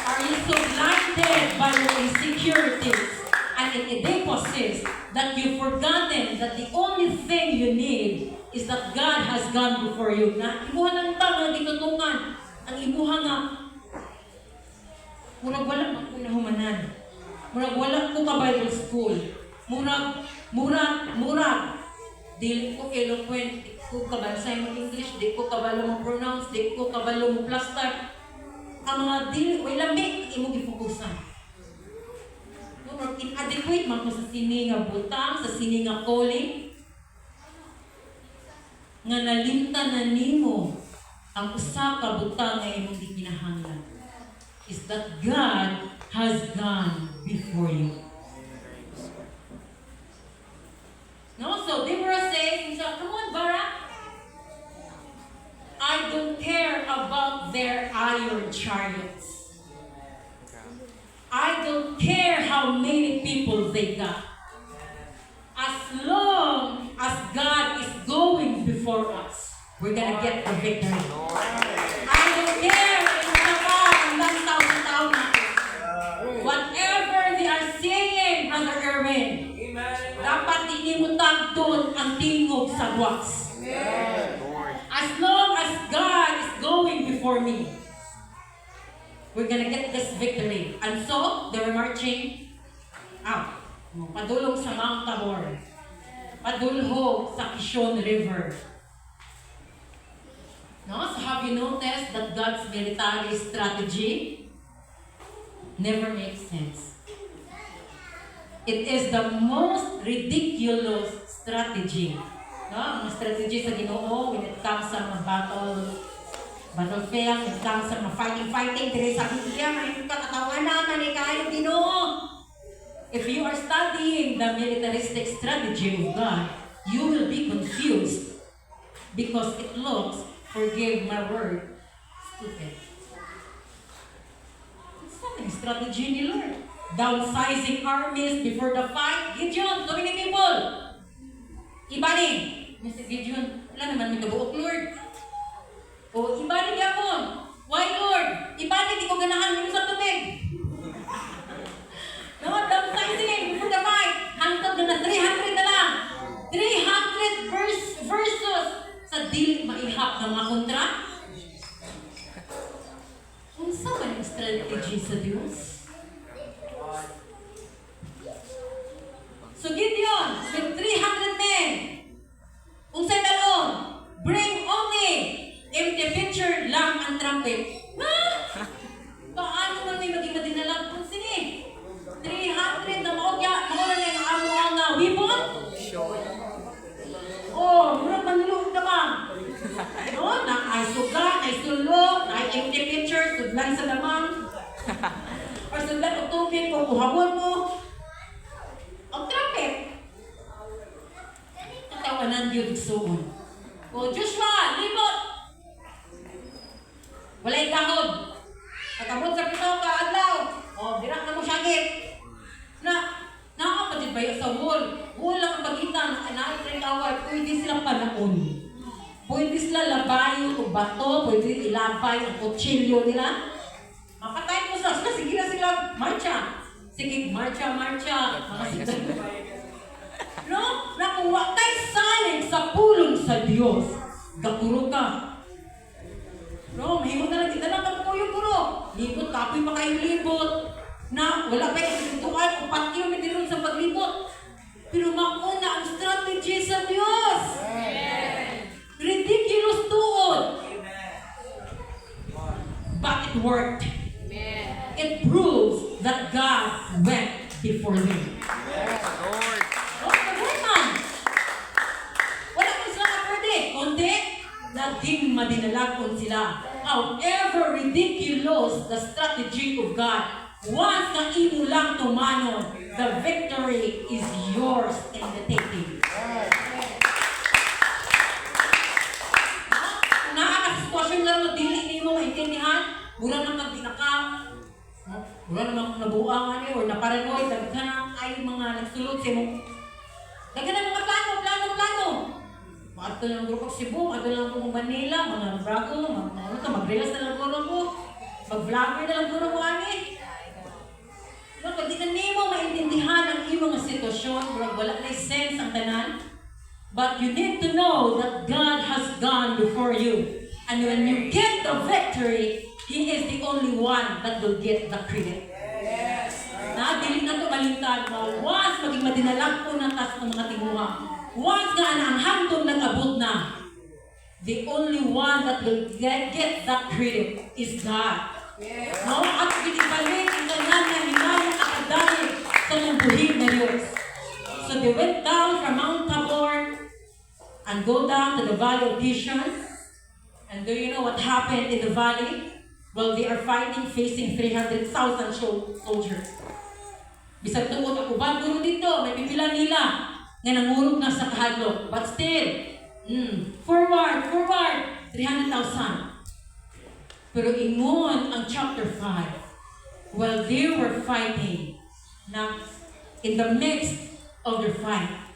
Are you so blinded by your insecurities and inadequacies that you've forgotten that the only thing you need is that God has gone before you? Na imuha ng tanga, gitutungan. Ang imuha nga, murag wala ako nahumanan. Murag wala ko ka Bible school. Murag. Dili ko eloquent, di ko kabansay mo English, di ko kabalo mo pronounce, di ko kabalo mo plaster. Ang mga dili, way lambi, imo gifokusan. Murag inadequate man ko sa sini nga butang, sa sini nga calling. Nga nalimtan na nimo ang usa ka butang nga imong di kinahanglan. Is that God has gone before you. No, so Deborah says, come on, Barak. I don't care about their iron chariots. I don't care how many people they got. As long as God is going before us, we're gonna get the victory. I don't care whatever they are saying, Brother Erwin. Dapat inimutang doon ang tingog sa buwas. As long as God is going before me, we're gonna get this victory. And so, they were marching out. Padulong sa Mount Tabor. Padulhog sa Kishon River. No? So have you noticed that God's military strategy never makes sense? It is the most ridiculous strategy. No? Ang strategy sa Ginoo when it comes sa mga battlefield, when it comes sa mga fighting, dire sa Biblia, may katatawanan na kayo Ginoo. If you are studying the militaristic strategy of God, you will be confused because it looks, forgive my word, stupid. It's not a strategy ni Lord. Downsizing armies before the fight. Gideon, so many people. Ibaning. Mr. Gideon, wala naman may kabuok, Lord. O, ibaning yapon. Why, Lord? Ibaning, di ko ganahan mo sa tubig. No, downsizing before the fight. Hangtod na 300 na lang. 300 versus sa dili maihap ng mga kontra. Kung saan ba yung strategy sa Diyos? So Gideon, with 300 men, unsay talon, bring only empty pitcher, lamp, and trumpet. Ha? Paano man may maging madinalag kung sini? 300 na maugya, mauna na yung amo ang weapon? Oh, murag manlulog na ba? No, na ay suga, ay sulo, ay empty pitcher, sudlan sa damang. Or sudlan o tubig kung uhabon mo. Ang trumpet. Tatawanan yun suon. O Joshua, libot! Walay kahod. Pagkabot sa pito ka adlaw. O, dirak na mo syagit. Nakakapatid ba sa wall? Wall lang ang pagitan. Anayin rin kaway. Pwede silang panahon. Pwede sila labayo o bato. Pwede ilabay ang kutsilyo nila. Mapatay mo sila. Sige na sila. Marcha. Sige, marcha. No? Nakuha kay saling sa pulong sa Diyos. Gakuro ka. No? Mahimot na lang. Kita lang ka po yung puro. Libot, kapoy pa kayo libot. Na wala pa yung tutuan. Upat yung mediron sa paglibot. Pero makuna ang strategy sa Diyos. Ridiculous tuon. But it worked. It proves that God went before them. Lord. Wala ko sila kaperde. Kundi, naging madinalakon sila. However ridiculous the strategy of God, once na imo lang tumanon, the victory is yours in the taking. Nakakasitwasyon lang na dili nimo maintindihan, mula na magdinaka, wala naman kung nabuangan or naparanoid, daghan ay mga nagsulot sa mong daghan ang mga plano. Ato lang grupo sa Cebu, ato lang po Manila, mga brago, mag-reels na lang ko, mag-vlogger na lang ko ani. No, pag di na nimo maintindihan ang iyong mga sitwasyon, wala na sense ang tanan. But you need to know that God has gone before you. And when you get the victory, He is the only one that will get the credit. Dili na ito malintad mo. Once maging madinalag po ng tas ng mga tinguha. Once nga ang handong nag-abot na, the only one that will get that credit is God. No? At binibalik ang kanyang na hinayang akadami sa lumbuhin na Diyos. So they went down from Mount Tabor and go down to the Valley of Vision. And do you know what happened in the valley? Well, they are fighting, facing 300,000 soldiers. Bisag tuod ang uban guro dito, may pipila nila nga nangurog na sa kahadlok. But still, forward, 300,000. Pero ingon ang chapter 5, while they were fighting, na in the midst of their fight,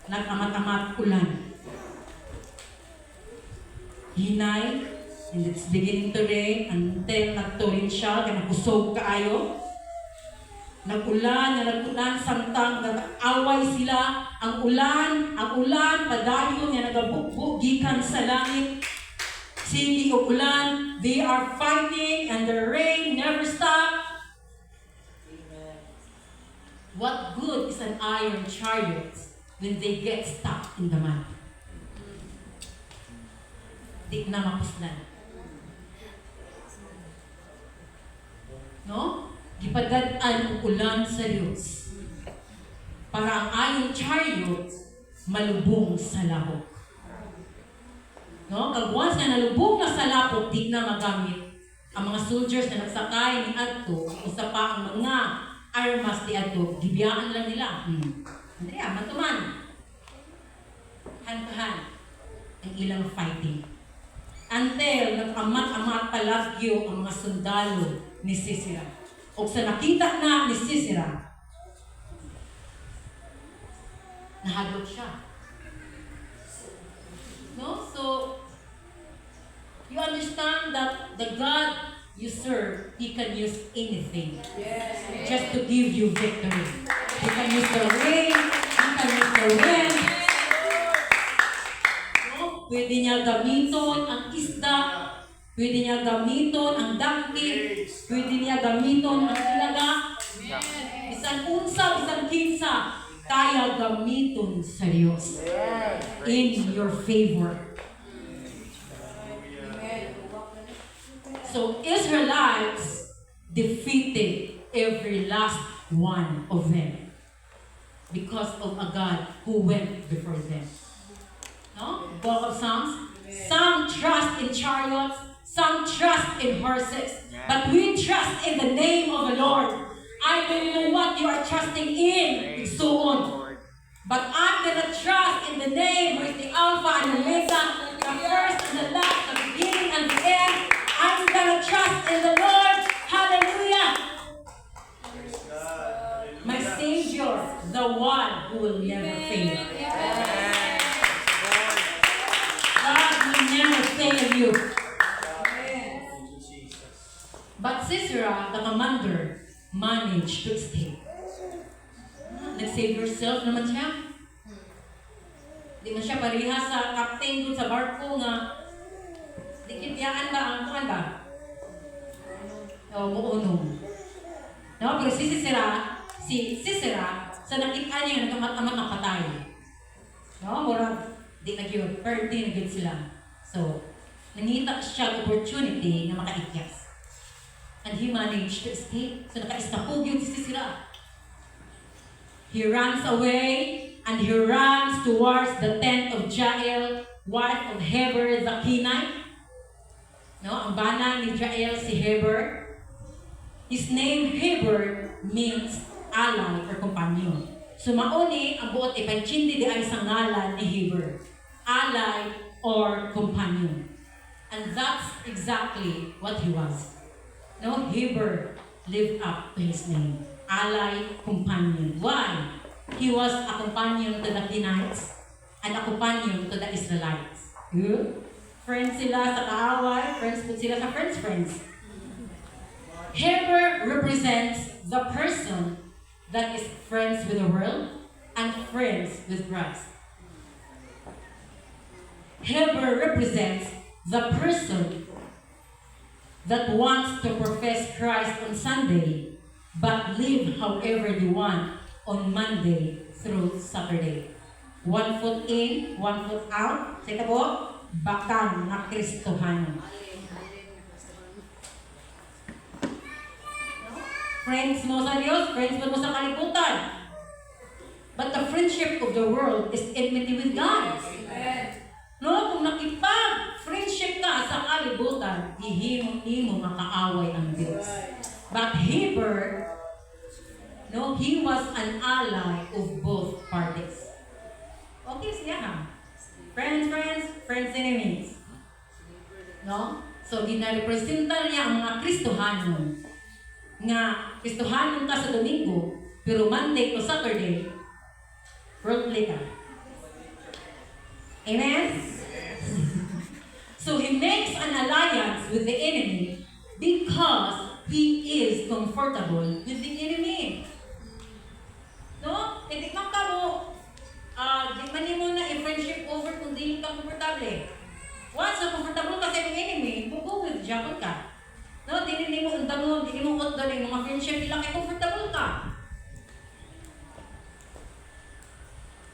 nag-amat-amat ulan. Hinay, and it's beginning to rain until nagtuloy siya, kaya nagkusog kaayo. Nag-ulan, samtang nag-away sila. Ang ulan, padayon, nga nagabukbuk, gikan sa langit. Sige o ulan, they are fighting and the rain never stop. What good is an iron chariot when they get stuck in the mud? Di na mapuslan. No? Gipadadaan ang ulan sa Diyos para ang iron chariot malubong sa lahok. No? Kag once na nalubong na sa lapok, di na magamit ang mga soldiers na nagsakay ni Adto, usa pa ang mga armas ni Adto, gibiyaan lang nila. Andrea, matuman. Hand-to-hand ang ilang fighting. Until nag-amat-amat palagyo ang mga sundalo ni Sisera. O sa nakita na ni Sisera, nahadlok siya. No? So, you understand that the God you serve, He can use anything just to give you victory. He can use the rain, He can use the wind. No? Pwede niya gamiton ang isda, pwede niya gamiton ang dangkit, pwede niya gamiton ang ilaga. Bisan unsa, bisan kinsa, kaya gamiton sa Diyos in your favor. So Israelites defeated every last one of them because of a God who went before them. No? Book of Psalms. Some trust in chariots, some trust in horses, but we trust in the name of the Lord. I don't know what you are trusting in, and so on. But I'm gonna trust in the name who is the Alpha and Omega, the first and the last, the beginning and the end. I'm gonna trust in the Lord. Hallelujah. My Savior, the one who will never fail. God will never fail you. But Sisera, the commander, managed to escape. Nag-save yourself naman siya. Di man siya pariha sa captain dun sa barko nga dikitiyaan ba ang kuhan ba? O muunong. No, pero si Sisera, sa nakita niya nagkamat-amat ng patay. No, murag di nagyod, pero di nagyod sila. So, nangita siya opportunity na makaikyas. And he managed to escape. So naka-estapog yun si Sisera. He runs away and he runs towards the tent of Jael, wife of Heber the Kenite. No, ang bana ni Jael si Heber. His name Heber means ally or companion. So mauni ang buot ipanchindi di ay sa ngalan ni Heber. Ally or companion. And that's exactly what he was. No, Heber lived up to his name. Ally, companion. Why? He was a companion to the Kenites and a companion to the Israelites. Good? Friends sila sa kaaway, friends po sila sa friends. Heber represents the person that is friends with the world and friends with Christ. Heber represents the person that wants to profess Christ on Sunday but live however you want on Monday through Saturday. 1 foot in, 1 foot out. Sige po, bakang na Kristohanon. Friends mo sa Diyos, friends mo sa kalibutan. But the friendship of the world is enmity with God. No, kung nakipag-friendship ka sa kalibutan, ihimo makaaway ang Diyos. But Heber, no, he was an ally of both parties. Okay siya ha? Friends, enemies. No? So, ginarepresenta niya ang mga Kristohanon. Nga, Kristohanon ka sa Domingo, pero Monday to Saturday, worldly ka. Amen? So, he makes an alliance with the enemy because he is comfortable with the enemy. No? Titikman ka mo, di man mo na i-friendship over kung di ka komportable. Once na comfortable ka sa enemy, bugugod, jakot ka. No? Di mo undangon, di mo utdaling mga friendship, ilang kay comfortable ka.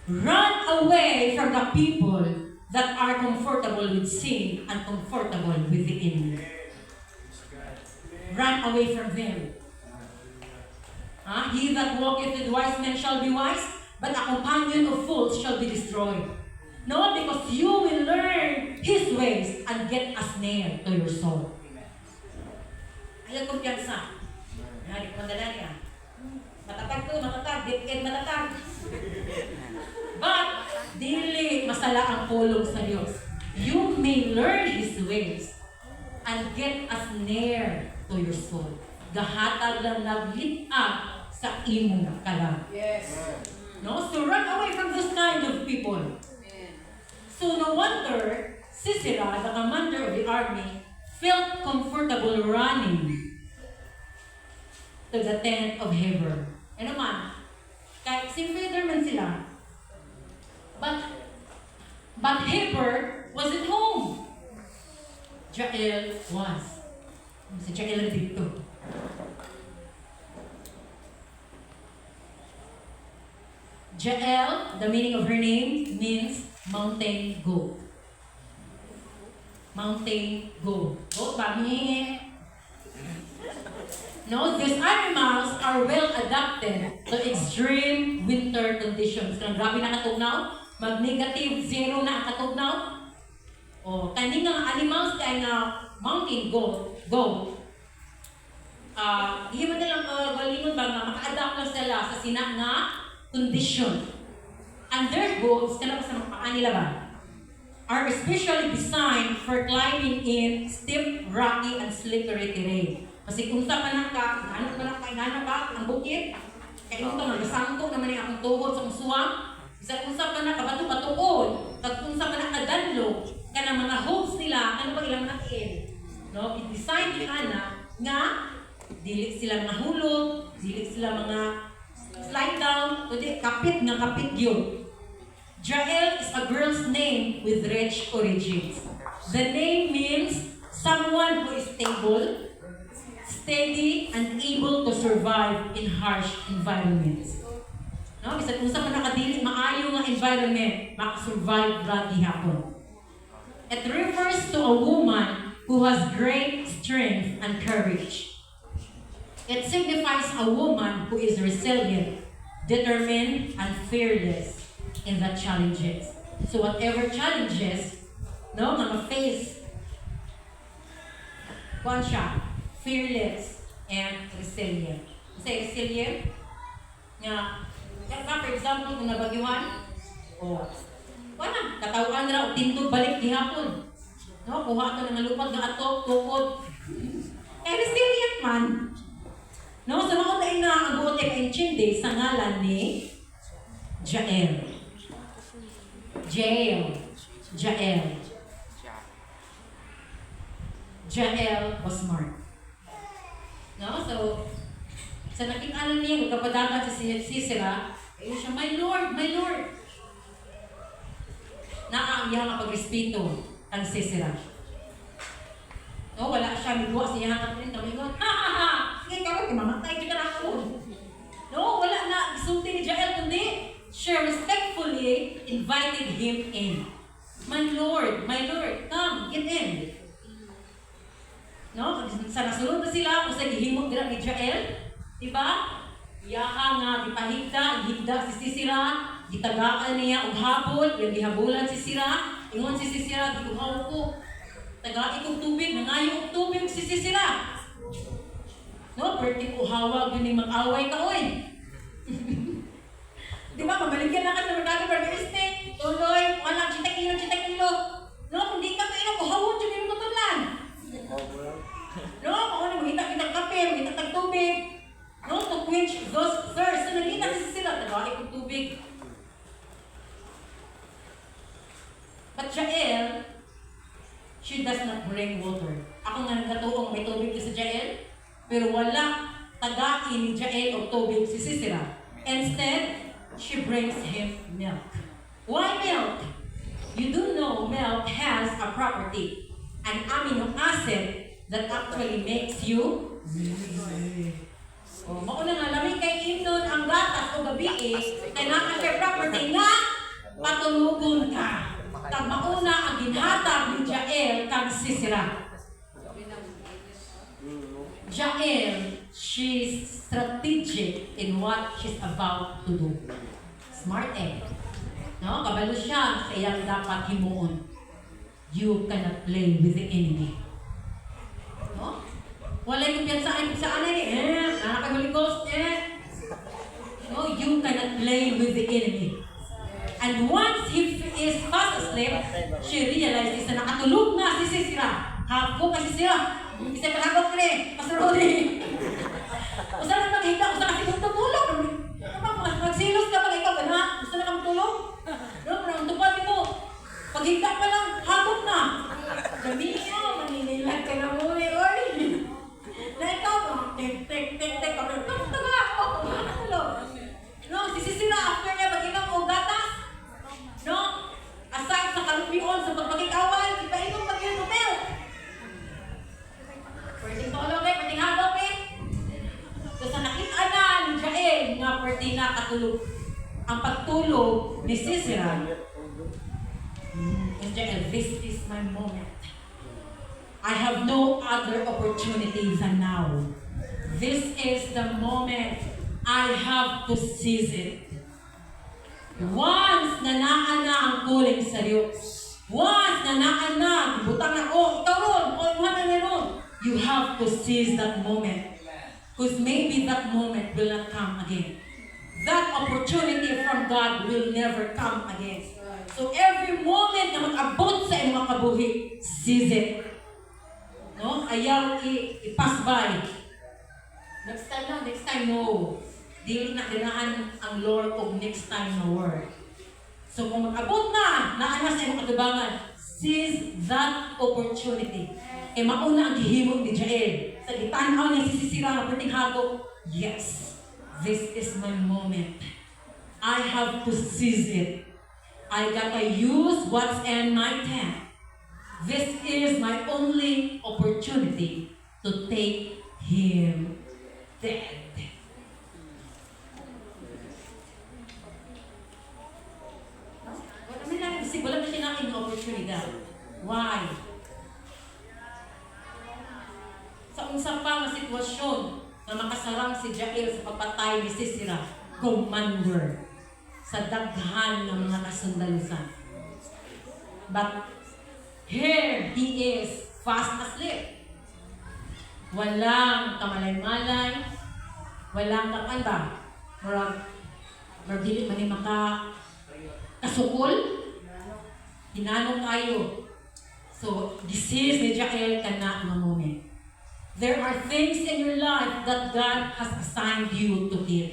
Run away from the people that are comfortable with sin and comfortable with the enemy. Run away from them. He that walketh with wise men shall be wise, but a companion of fools shall be destroyed. No, because you will learn his ways and get a snare to your soul. Ayaw kumpiyansa. Di ko mandala niya. Matatag to, matatag, dipkid matatag. But, dili masala ang pulong sa Diyos. You may learn his ways and get a snare to your soul. Gahatag lang nag-lit up sa imong kalam. Yes. No? So run away from this kind of people. So no wonder Sisera, the commander of the army, felt comfortable running to the tent of Heber. Ano man, kahit sinfeder man sila. But Heber was at home. Jael was. Si Jael dito. Jael, the meaning of her name, means mountain goat. Mountain goat. Goat ba? No, these animals are well adapted to extreme winter conditions. Kung grabe na katugnaw, mag-negative zero na ang katugnaw. O, kani nga animals kaya nga mountain goat, hindi mo nilang galingon ba nga maka-adapt lang sila sa sina nga condition. And their goats, kaya pa sa mga paan nila ba, are especially designed for climbing in steep, rocky, and slippery terrain. Kasi kung sa panangka, inana ba ang bukid? Kaya kung sa nasangko naman yung akong tuhod sa musuwang, isa kung sa panangka, bato-batuon, at kung sa panangka danlo, ka ng mga hosts nila, ano ba ilang natin? No? I-design nila nga, dili sila mahulog, dili sila mga slide down, kundi kapit nga kapit yun. Jael is a girl's name with rich origins. The name means someone who is stable, steady, and able to survive in harsh environments. No? Kasi kung sa nakadili, maayo nga environment, makasurvive lagi hapon. It refers to a woman who has great strength and courage. It signifies a woman who is resilient, determined, and fearless in the challenges. So whatever challenges, no, mga face, kuan siya, fearless and resilient. Say resilient, nga, for example, kung nabagyuhan, wala, katawan na, tindog balik di hapon. No, kuha ito ng lupag na atok, tukod. Kaya resilient man. No, so noon tayo na ang buot ay kainchindi sa ngalan ni Jael. Jael was smart. No, so sa nakita niya, magkapadagan sa Sisera, ayun siya, my Lord, my Lord. Naaangyahan ang pagrespeto ang Sisera. No, wala siya, miguwa siya ang rin, tamingon, ha ha ha, sige ka rin, mamatay ka na ako. No, wala na, isulti ni Jael, kundi, she respectfully invited him in. My Lord, come, get in. No, sa nasulod na sila, kung sa gihimog nila ni Jael, diba? Iyaha nga, ihigda si Sisera, gitagaan niya og habol, yung gihabulan si Sisera, ingon si Sisera, giuhaw ko, tagaan kong tubig, nangayo og tubig si Sisera. No, perting uhawag yun yung mag-away ka, oy. Diba, mabaligyan na ka sa merkado para estate, tuloy, walang chita kilo. No, kung di ka kailang, uhawag yun yung tutulan. No, kung ano, maghitak kape, maghitak tubig. No, to quench those thirst. So, nagkita si sila, tagaan kong tubig. But Jael, she does not bring water. Ako nga nagkatuong may tubig sa Jael, pero wala tagain ni Jael o tubig si Sisera. Instead, she brings him milk. Why milk? You do know milk has a property, an amino acid that actually makes you oh, mauna nga lamig kay Indon ang gatas o gabi kay naka-share property nga patulugon ka. Tag mauna ang ginhatag ni Jael kag Sisera. Jael, she's strategic in what she's about to do. Smart No? Kabalo siya sa iyang dapat himuon. You cannot play with the enemy. No? Walay kumpiyansaan sa anay, nakakay Holy Ghost, No, you cannot play with the enemy. And once he is fast asleep, she realizes na nakatulog na si Sisera. Hagko kasi Sisera. Isa pa hagko kre, Pastor Rodi. Usa na maghinda, usa kasi kung tutulog. Magsilos ka pag ikaw, na? Gusto na kang tulog? No, pero ang tupad mo, paghinda pa lang, hagok na. Gamiyo, maninilag ka na muli, oy. Na ikaw, tek, taga ako, no, si Sisera, after niya, pag-inom o gatas, no, aside sa kalupion, sa pagpagkikawal, ipainom pag-inom milk. Pwedeng tulog pwedeng hagok So sa nakita na ni Jael, nga pwede na katulog, ang pagtulog ni Sisera, and Jael, this is my moment. I have no other opportunity than now. This is the moment. I have to seize it. Once na naan na ang kuling sa Diyos, once na naan na, butang na, ikaw ron, iwan na ron, you have to seize that moment. Because maybe that moment will not come again. That opportunity from God will never come again. So every moment na mag-abot sa iyong mga kabuhi, seize it. No? Ayaw i-pass by. Next time, no. Dili na dinaan ang Lord of next time na word. So kung mag-abot na, naana sa iyong katubangan, seize that opportunity. Mauna ang gihimog ni Jael. Sa gitanaw niya si Sisera na pwedeng hagok, yes, this is my moment. I have to seize it. I gotta use what's in my hand. This is my only opportunity to take him dead. Wala na siya nakin opportunity. Why? Sa unsa pa nga sitwasyon na makasarang si Jael sa papatay ni Sisera, commander sa daghan ng mga kasundalusan. But here he is fast asleep. Walang kamalay-malay, walang kakanda, dili man ni kasukol, hinanong kayo. So, this is ni Jael kana nga moment. There are things in your life that God has assigned you to kill.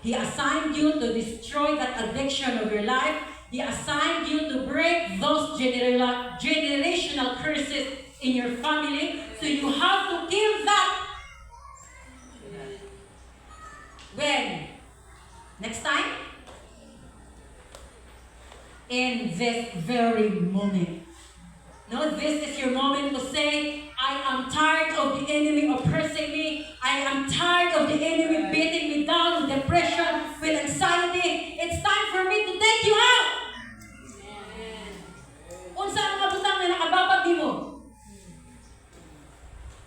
He assigned you to destroy that addiction of your life. He assigned you to break those generational curses in your family. So you have to kill that. When? Next time? In this very moment. No, this is your moment to say, I am tired of the enemy oppressing me. I am tired of the enemy beating me down with depression, with anxiety. It's time for me to take you out. Unsa ang mga butang na nakababag di mo?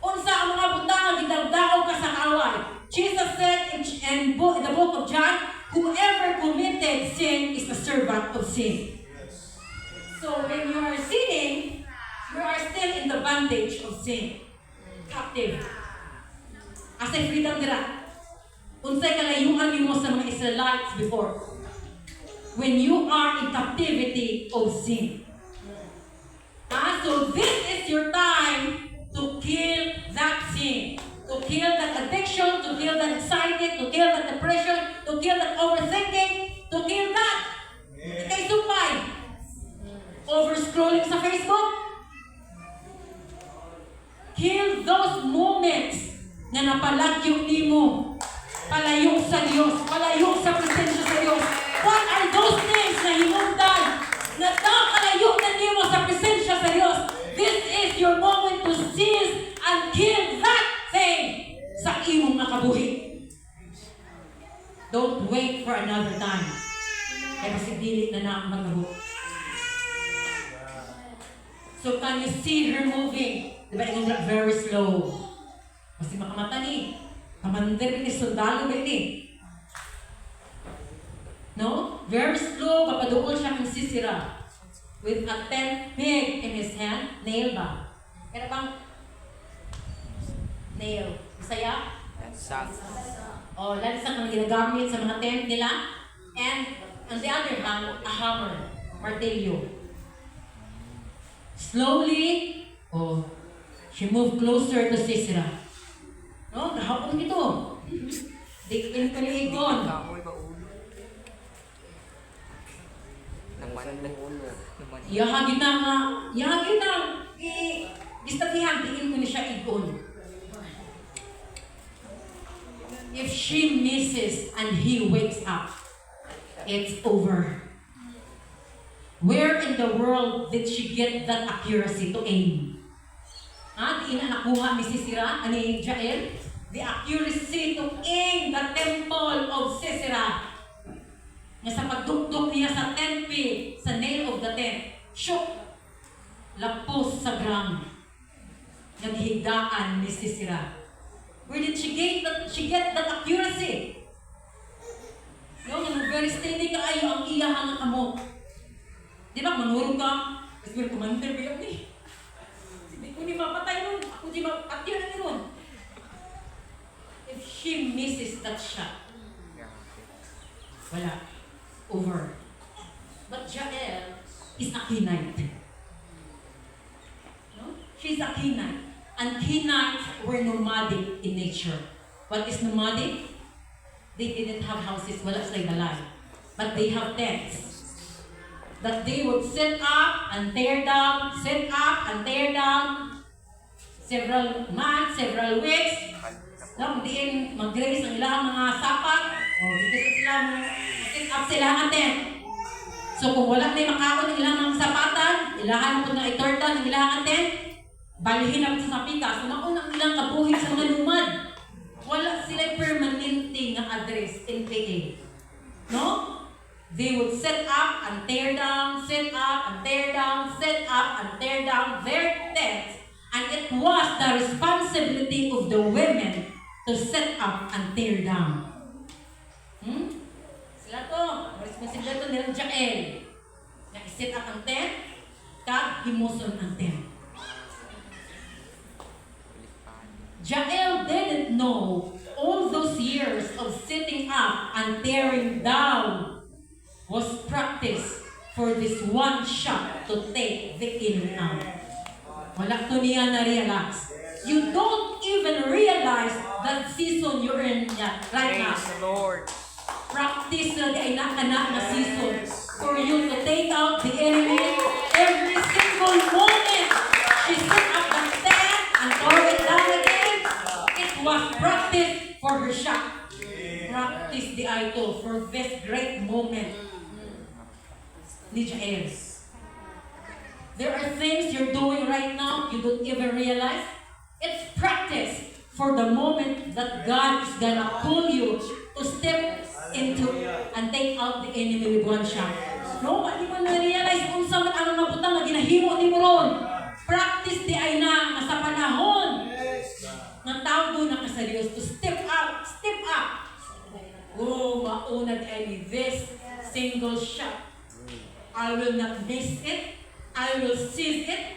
Unsa ang mga butang na gidagdao ka sa away? Jesus said in the book of John, whoever committed sin is the servant of sin. So when you are sinning, you are still in the bondage of sin. Captive. Asay freedom dira. Unsay kalayuan nimo sa mga Israelites before? When you are in captivity of sin. So this is your time to kill that sin. To kill that addiction, to kill that anxiety, to kill that depression, to kill that overthinking, to kill that. Ikay supay. Over-scrolling sa Facebook. Kill those moments na napalagyong nimo. Palayo sa Diyos. Palayo sa presensya sa Diyos. What are those things na hinundan? Na nakalayo na nimo sa presensya sa Diyos. This is your moment to seize and kill that thing sa imong nakabuhi. Don't wait for another time. Kaya kasi dili na na magabo. So can you see her moving? Diba yung very slow? Kasi makamata ni. Kamandir ni sundalo ni. No? Very slow, papaduol siya kung sisira. With a tent peg in his hand, nail ba? Kaya bang nail? Bisaya? O, lansang ang ginagamit sa mga tent nila. And on the other hand, a hammer, martilyo. Slowly, she moved closer to Sisera. No, nahapon ito. Dikin ko ni Igon. Yahagin na istatihan, dikin ko ni siya Igon. If she misses and he wakes up, it's over. Where in the world did she get that accuracy to aim? Di na nakuha ni Sisera, ni Jael? The accuracy to aim the temple of Sisera. Nga sa pagdukdok niya sa tent peg, sa nail of the tent, shook, lapos sa ground. Naghigaan ni Sisera. Where did she get that accuracy? No, yung very steady ka ayo ang iyahang amok. Di ba, manurog ka? Kasi may commander ba yun eh? Hindi ko ni mapatay nun. Ako di mapatay na nun. If she misses that shot, wala. Over. But Jael is a Kenite. No? She's a Kenite. And Kenites were nomadic in nature. What is nomadic? They didn't have houses. Wala sila balay. But they have tents. That they would set up and tear down, set up and tear down, several months, several weeks. No, diin mag-grace ang ilang mga sapat, o dito sila set up sila ang tent. So kung wala na makaon ng ilang mga sapatan, ilahan mo na itorta ng ilang tent, balihin na sa sapika. So naunang ilang kabuhi sa mga lumad. Wala sila permanente nga address in PA. No? They would set up and tear down, set up and tear down, set up and tear down their tents. And it was the responsibility of the women to set up and tear down. Sila to, responsibility to nilang Jael. Na i-set up ang tent, kag himuson ang tent. Jael didn't know all those years of sitting up and tearing down was practice for this one shot to take the enemy out. Wala to niya na-realize. You don't even realize that season you're in right now. Praise the Lord. Practice na di ay na season for you to take out the enemy every single moment. She set up the stand and throw it down again. It was practice for her shot. Practice the idol for this great moment. Ni Jael. There are things you're doing right now you don't even realize. It's practice for the moment that God is gonna pull you to step into and take out the enemy with one shot. No, hindi mo na-realize kung saan ang nabutang na ginahimo ni mo ron. Practice di ay na sa panahon ng tao doon na sa Diyos to step up. Oh, mauna di ay this single shot. I will not miss it. I will seize it.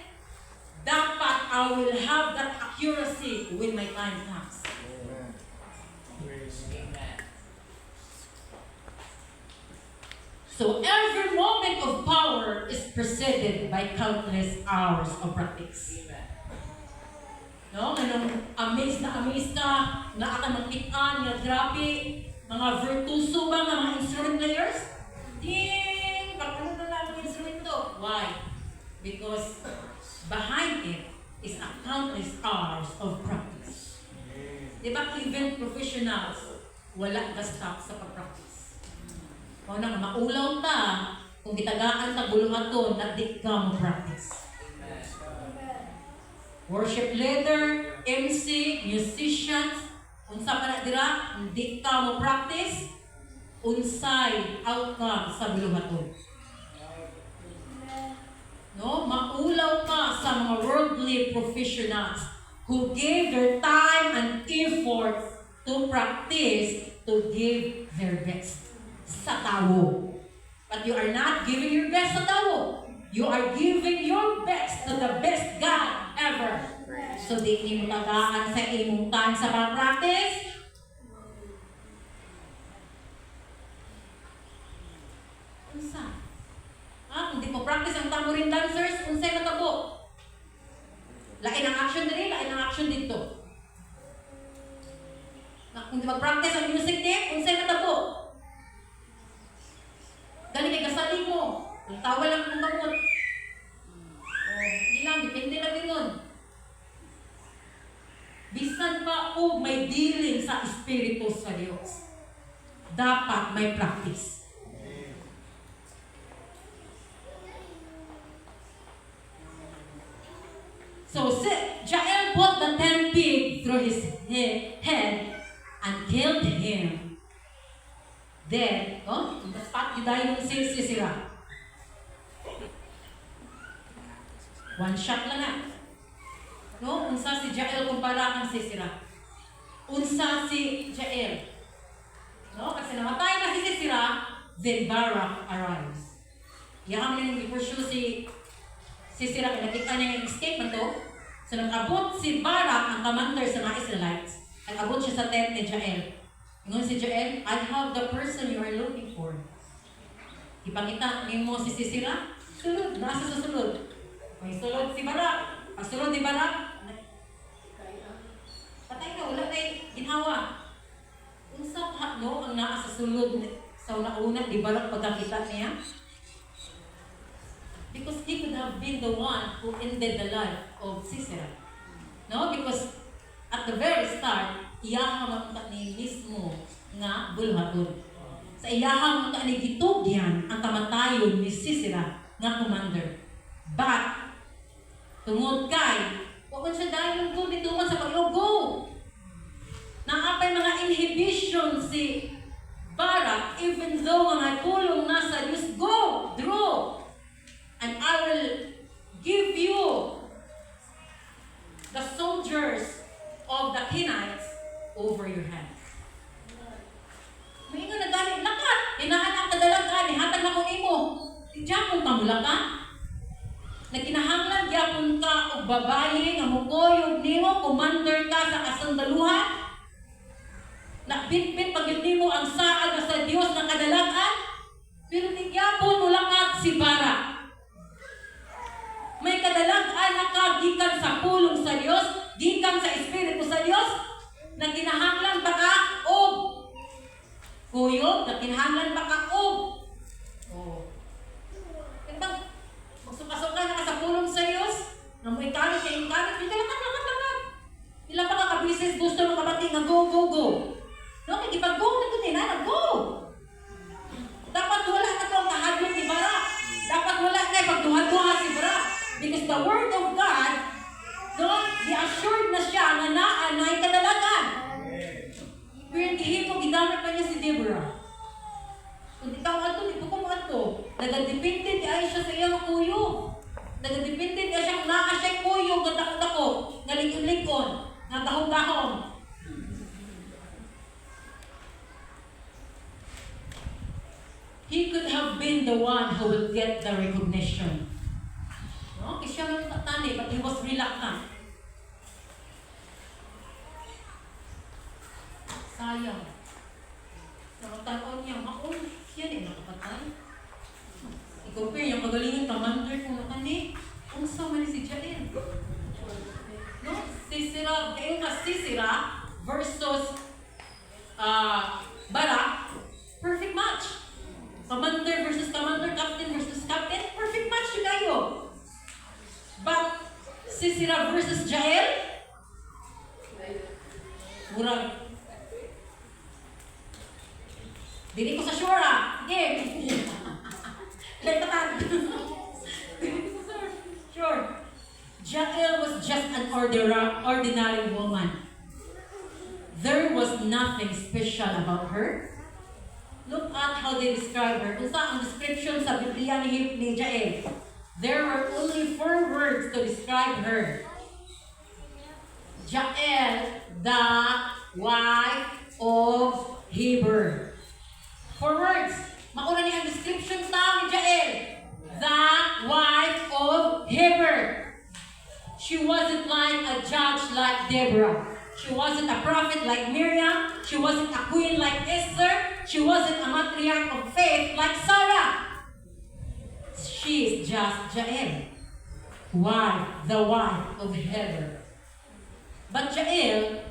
Dapat I will have that accuracy when my time comes. So every moment of power is preceded by countless hours of practice. No? Ganun, amazed ka, nakatamaktikan, nga grabe, mga virtuoso ba, mga instrument players? Ding! Pagkano na lang ang instrument to? Why? Because behind it is a countless hours of practice. Diba, even professionals, wala basta sa pag-practice. Kung nang maulaw ta, kung gitagaan ta buluhaton, na di ka mo-practice. Worship leader, MC, musicians, unsa pa na dira, hindi ka mo-practice, unsay outcome sa buluhaton. No, maulaw ka sa mga worldly professionals who gave their time and effort to practice to give their best sa tao. But you are not giving your best sa tao. You are giving your best to the best God ever. So di mo tagaan sa imong time sa pag-practice. Unsa? Kung di mo practice ang tambourine dancers, unsay matabo? Lain ang action diri, lain ang action dito. Kung di mag-practice ang music team, unsay matabo? Dali kay kasaling mo. Tawa lang kung gamot. Hindi lang, depende lang din nun. Bisan pa o may dealing sa Espiritu sa Diyos, dapat may practice. So Jael put the 10 pig through his head and killed him. Then, the spot gidayon si Sisera. One shot lang na. No, unsa si Jael kumpara kang Sisera. Unsa si Jael. No, kasi namatay na si Sisera, then Barak arrives. Yang nang i-pursue si Sisera, nakita niya yung escape na to. So nag-abot si Barak, ang commander sa mga Israelites. Nag-abot siya sa tent ni Jael. Ngon si Jael, I have the person you are looking for. Ipakita ni mo si Sisera, sulod, nasa susunod. May sulod si Barak. Pag sulod ni Barak, patay ka, wala tayo ginawa. Unsa no ang naa sa sulod sa una-una, di Barak pagkakita niya? Because he could have been the one who ended the life of Sisera. No? Because at the very start, iyahang ta ni mismo nga bulhaton. Sa iyahang ta ni gitugyan ang kamatayon ni Sisera nga commander. But tungod kay wa man siya dayon go dito man sa pag-go. Naapay mga inhibition si Barak, even though mga pulong nasa Diyos, go, draw, and I will give you the soldiers of the Kenites over your hands. May nga nagalit, lakat! Hinaan ang kadalagan, ihatag na ko imo. Diyan kung kamula ka. Nagkinahanglan, gyapon ka o babae, nga mukoyog nimo, commander ka sa kasandaluhan. Nakbitbit pag nimo ang saag sa Diyos ng kadalagan. Pero nagyapon mo lakat si Barak. May kadalagan na ka gikan sa pulong sa Diyos, gikan sa nakinhanglan pa ka og. Oh. Kaya bang, magsukasukan na ka sa pulong sa Diyos, na mo ikalit, hindi ka lakad. Ilan pa ka ka-business gusto mo kabati nga go. No, kaya ipag-go na ito na go. Dapat wala na ito ang kahadlok ni Bara. Dapat wala na ipagduha-duha si Bara. Because the word of God, no, i-assured na siya na naanay kadalagan. Pero gihimo, ginamit pa niya si Deborah. Kung ikaw ato, di po kung ato, nagadepende di ay siya sa iyang kuyo. Nagadepende di ay siya, naa siya kuyo, gandako-dako, ngalikon-likon, nagahong-gahong. He could have been the one who will get the recognition. No? Kasi siya lang tatani, but he was reluctant. Sayang. Nakataon niya, siya din nakapatay. I-compare yung magalingan commander kung nakani, kung sama ni si Jael. No? Sisera, kaya nga Sisera versus Barak, perfect match. Commander versus commander, captain versus captain, perfect match yun kayo. But Sisera versus Jael, murag. Dili ko sa sure game. Letakan. Sure. Jael was just an ordinary woman. There was nothing special about her. Look at how they describe her. Kung saan ang description sa Biblia ni Jael, there were only 4 words to describe her. Jael, the wife of Heber. 4 words. Mauna niya ang description sa ni Jael. The wife of Heber. She wasn't like a judge like Deborah. She wasn't a prophet like Miriam. She wasn't a queen like Esther. She wasn't a matriarch of faith like Sarah. She is just Jael. The wife of Heber. But Jael,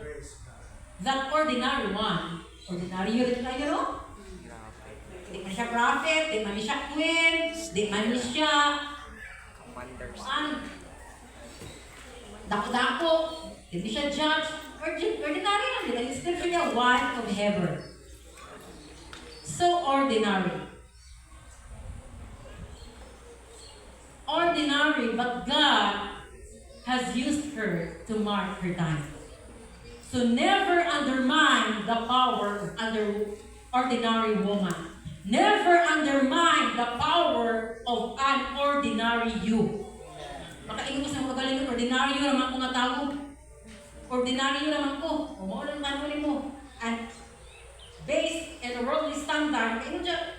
that ordinary one, ordinary yun tayo, no? Di man siya prophet, di man siya queen, di man siya dako-dako, di siya judge, ordinary lang, di ba? Description niya, wife of Heber. So ordinary. Ordinary, but God has used her to mark her time. So never undermine the power of ordinary woman. Never undermine the power of an ordinary you. Makaingon ko sa magaling, ordinary you naman ko nga tao. Ordinary you naman ko. Umo lang tanong mo. And based on a worldly standard, kaingon dyan,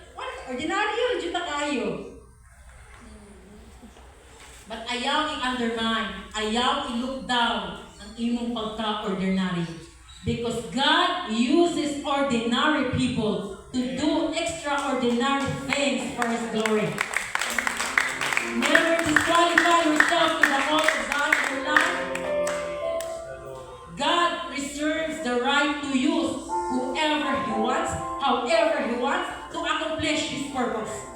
ordinary you, dyan kayo. But ayaw i-undermine, ayaw i-look down ang imong pagka-ordinary. Because God uses ordinary people to do extraordinary things for His glory. Never disqualify yourself to the call of God in your life. God reserves the right to use whoever He wants, however He wants, to accomplish His purpose.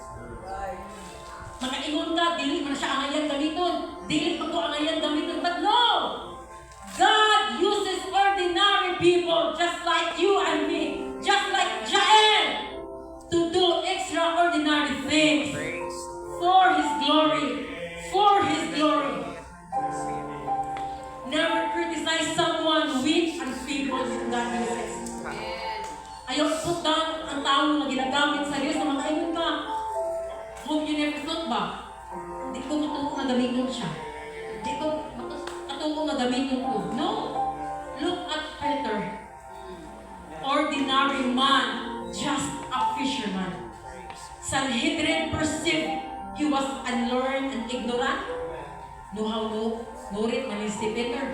Makaingon ka, dili man siya angayan gamiton, dili pa ko angayan gamiton, but no! God uses ordinary people just like you and me, just like Jael, to do extraordinary things for His glory. For His glory. Never criticize someone weak and feeble in God uses. Ayaw put down ang tao na ginagamit sa Diyos na makaingon ka. Hope you never thought ba? Hindi ko matuko na gamitin siya. Hindi ko matuko na gamitin ko. No. Look at Peter. Ordinary man, just a fisherman. Sanhedrin perceived he was unlearned and ignorant. Nurit man si Peter.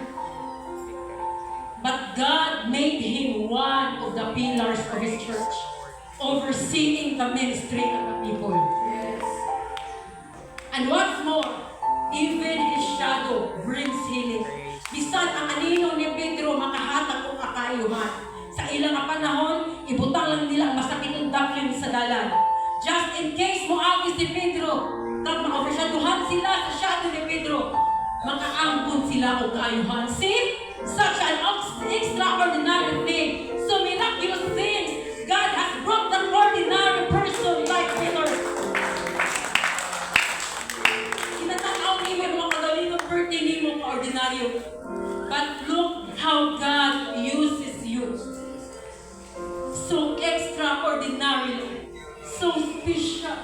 But God made him one of the pillars of His church, overseeing the ministry of the people. Yes. And what's more, even his shadow brings healing. Bisan ang anino ni Pedro makahatag o kakayuhan. Sa ilang panahon, ibutang lang nila ang masakit ng magdaklin sa dalan. Just in case moagi si Pedro, kag makapresyaduhan sila sa shadow ni Pedro, makaangkon sila o kaayuhan. See? Such an extraordinary thing. So miraculous things. God has brought the ordinary person like Peter. Kinatanaw ni mo mga kagalingon birthday ni mo ka-ordinaryo. But look how God uses you. So extraordinarily. So special.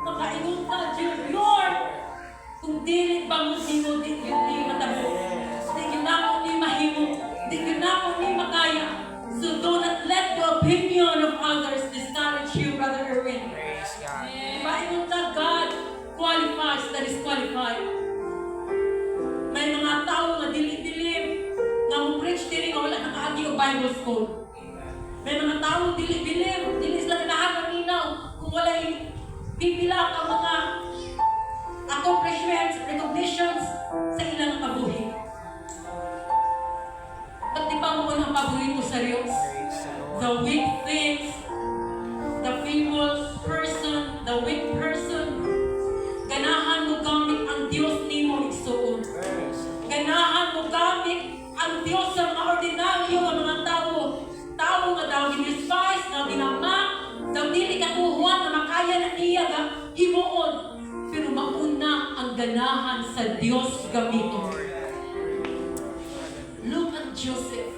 Makaingon ka, dear Lord. Kung dili bangon ni mo, di yun matabo. Di yun ako ni mahimo. Di yun ako ni makaya. So do not let the opinion of others discourage you, Brother Erwin. Praise God. Paingon ka, God qualifies the disqualified. May mga tao nga dili-dilim, nga mo preach dili nga wala nakaagi o Bible school. May mga tao dili-dilim, dili sila kinahangang minaw, kung wala pipila ka mga accomplishments, recognitions sa ilang kabuhi. Ba't di ba mo ang paborito sa Diyos? Praise the Lord. The weak things, the feeble person, the weak person, ganahan mo gamit ang Diyos nimo igsuon. Ganahan mo gamit ang Diyos sa mga ordinaryo nga mga tao. Tao nga daw ginispas, nga ginama, daw dili katuhuan nga makaya na niya nga himuon. Pero mauna ang ganahan sa Diyos gamiton. Look at Joseph.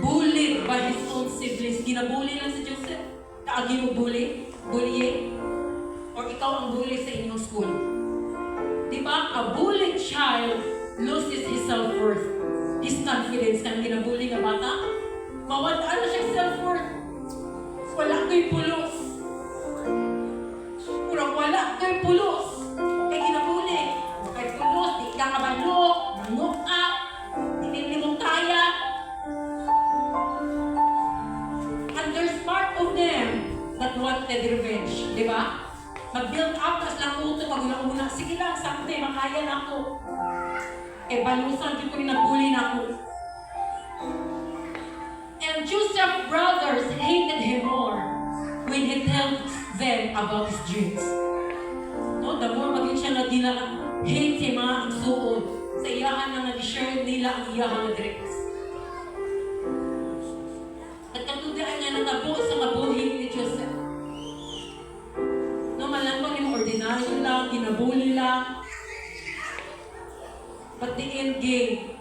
Bullied by his own siblings. Ginabully lang si Joseph. Kaagi mo bully? Bullying? Or ikaw ang bully sa inyong school? Diba? A bullied child loses his self-worth. His confidence. Kaya ginabully nga bata, mawala na siya self-worth. Wala ko'y pulos. Kurang wala ko'y pulos. Kaya ginabully. Kaya pulos, di ka kabalo, nangok up, hindi mong kaya. And there's part of them that wanted revenge. Diba? Mag-build up, tas lang uto, pag una-una, sige lang, sakte, makaya na ako. Eh, balusan, di ko rin nabuli na ako. And Joseph's brothers hated him more when he tells them about his dreams. No, the more maging siya na hate siya mga igsuod sa iyahan na nag-share nila ang iyahan na dreams. At katudaan niya natabo sa kabuhin ni Joseph. No, malambang yung ordinaryo lang, ginabuli lang. But the end game,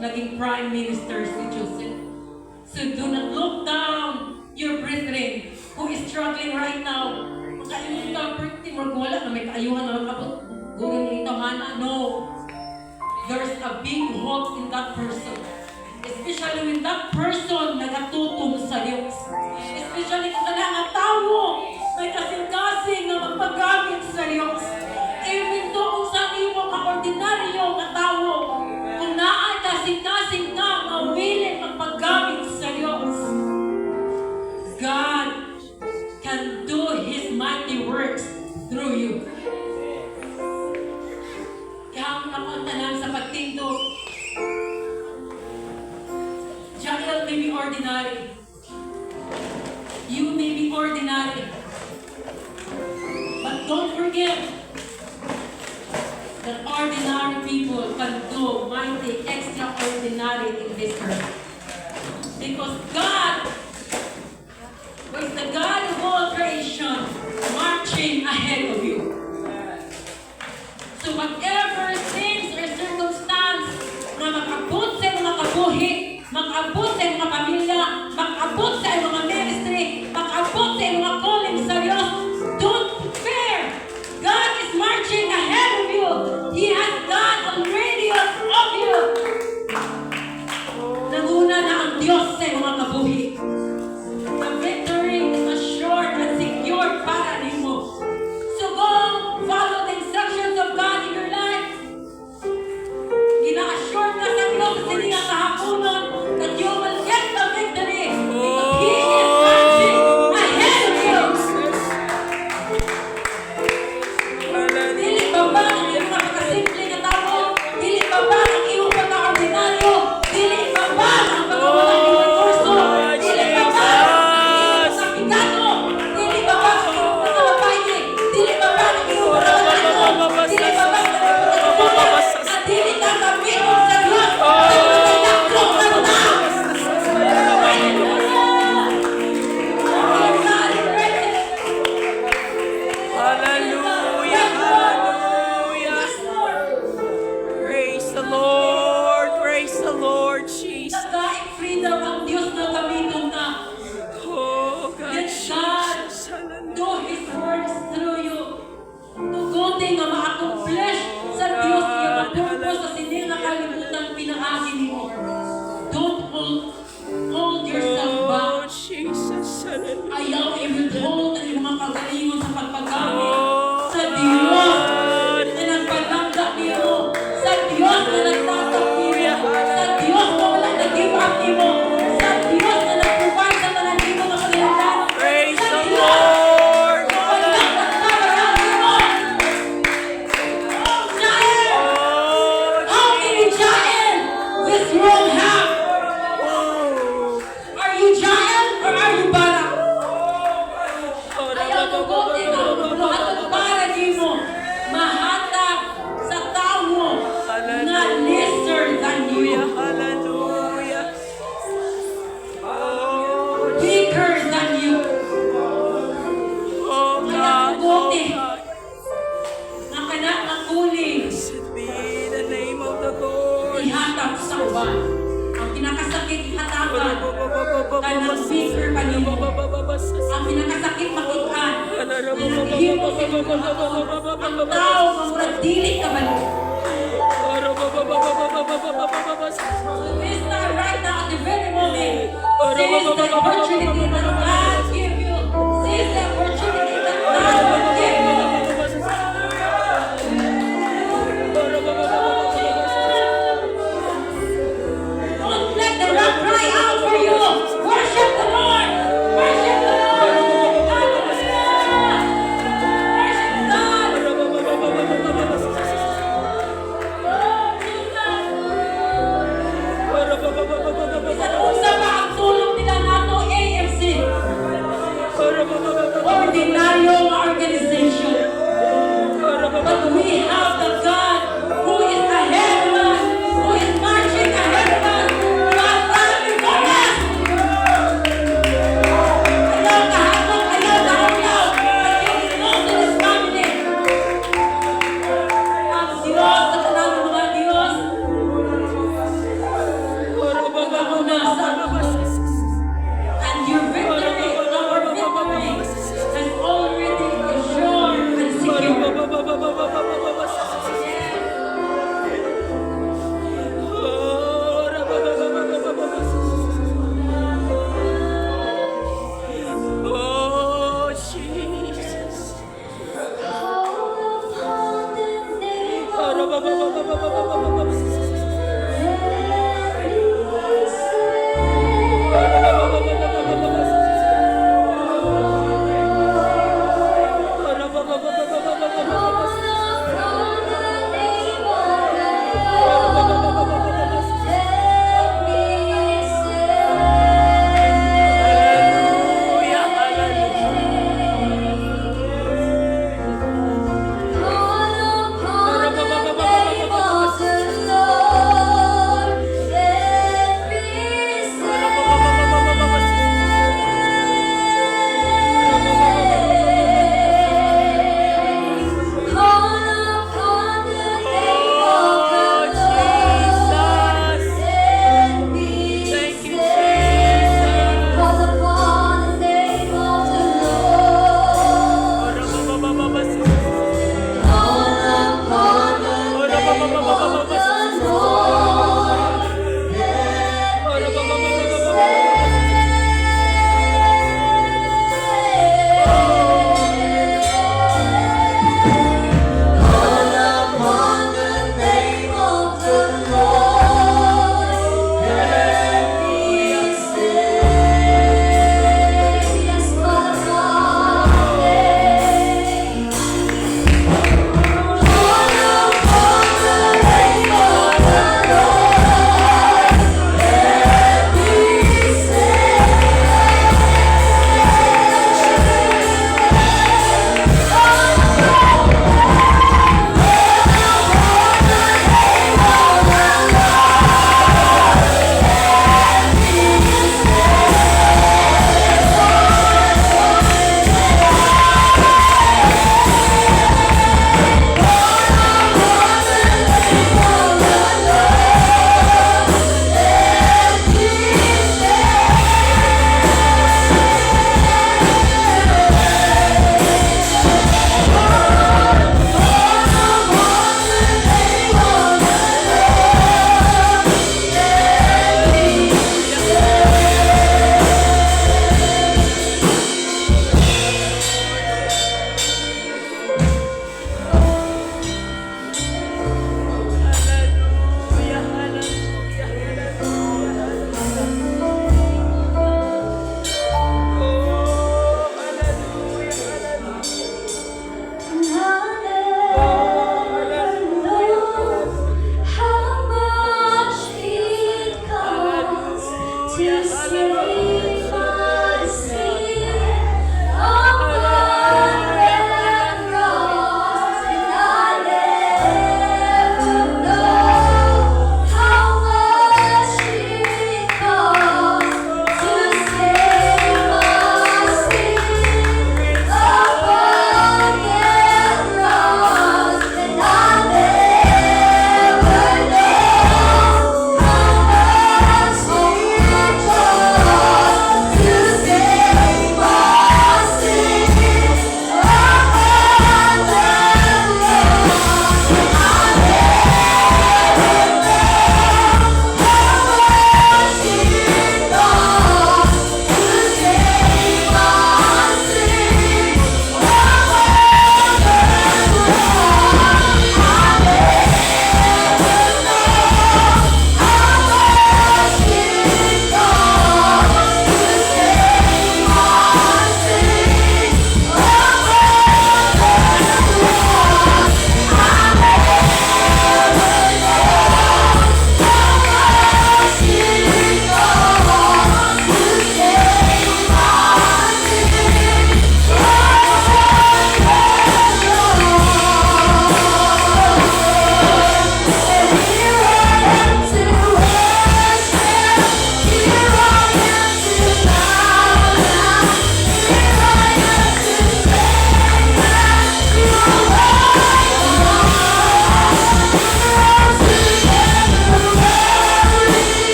naging prime minister si Joseph. So do not look down your brethren who is struggling right now. Makaiyon ka, pretty mo, wala na may kaayuhan na magkabot. Gawin niya ito, hana. No. There's a big hope in that person. Especially when that person nagatutong sa Diyos. Especially kung kailangan ang tao may kasing-kasing na magpagamit sa Diyos. Even though kung saan mo ka-ordinaryo na tao, kung naay kasing-kasing ka na willing magpagamit sa Diyos, God can do His mighty works through you. Kaya ang nakuntanan sa pagtindog, Jael may be ordinary. You may be ordinary. But don't forget that ordinary people can do mighty, extraordinary in this earth. Because God, who is the God of all creation, marching ahead of you. So whatever things or circumstance na mag-abot sa mga kabuhi, mag-abot sa mga pamilya, mag-abot sa mga ministry, mag-abot sa mga calling sa Diyos, don't fear. God is marching ahead of you. He has done already of you. Nanguna na ang Diyos sa mga kabuhi. manugot ikaw, at para nimo, mahatag sa tao na lesser than you, Hallelujah. Oh, bigger than you. oh God. Manugot Oh God. na kanak ang kuling Blessed be the name of the Lord. ihatag sa uban. Ang pinakasakit ihatagan, kanang bigger pa nimo. Ang pinakasakit makitaan, naghihimo sa imo. Ang tao nga murag dili ka man. So this time right now at the very moment, since the opportunity that God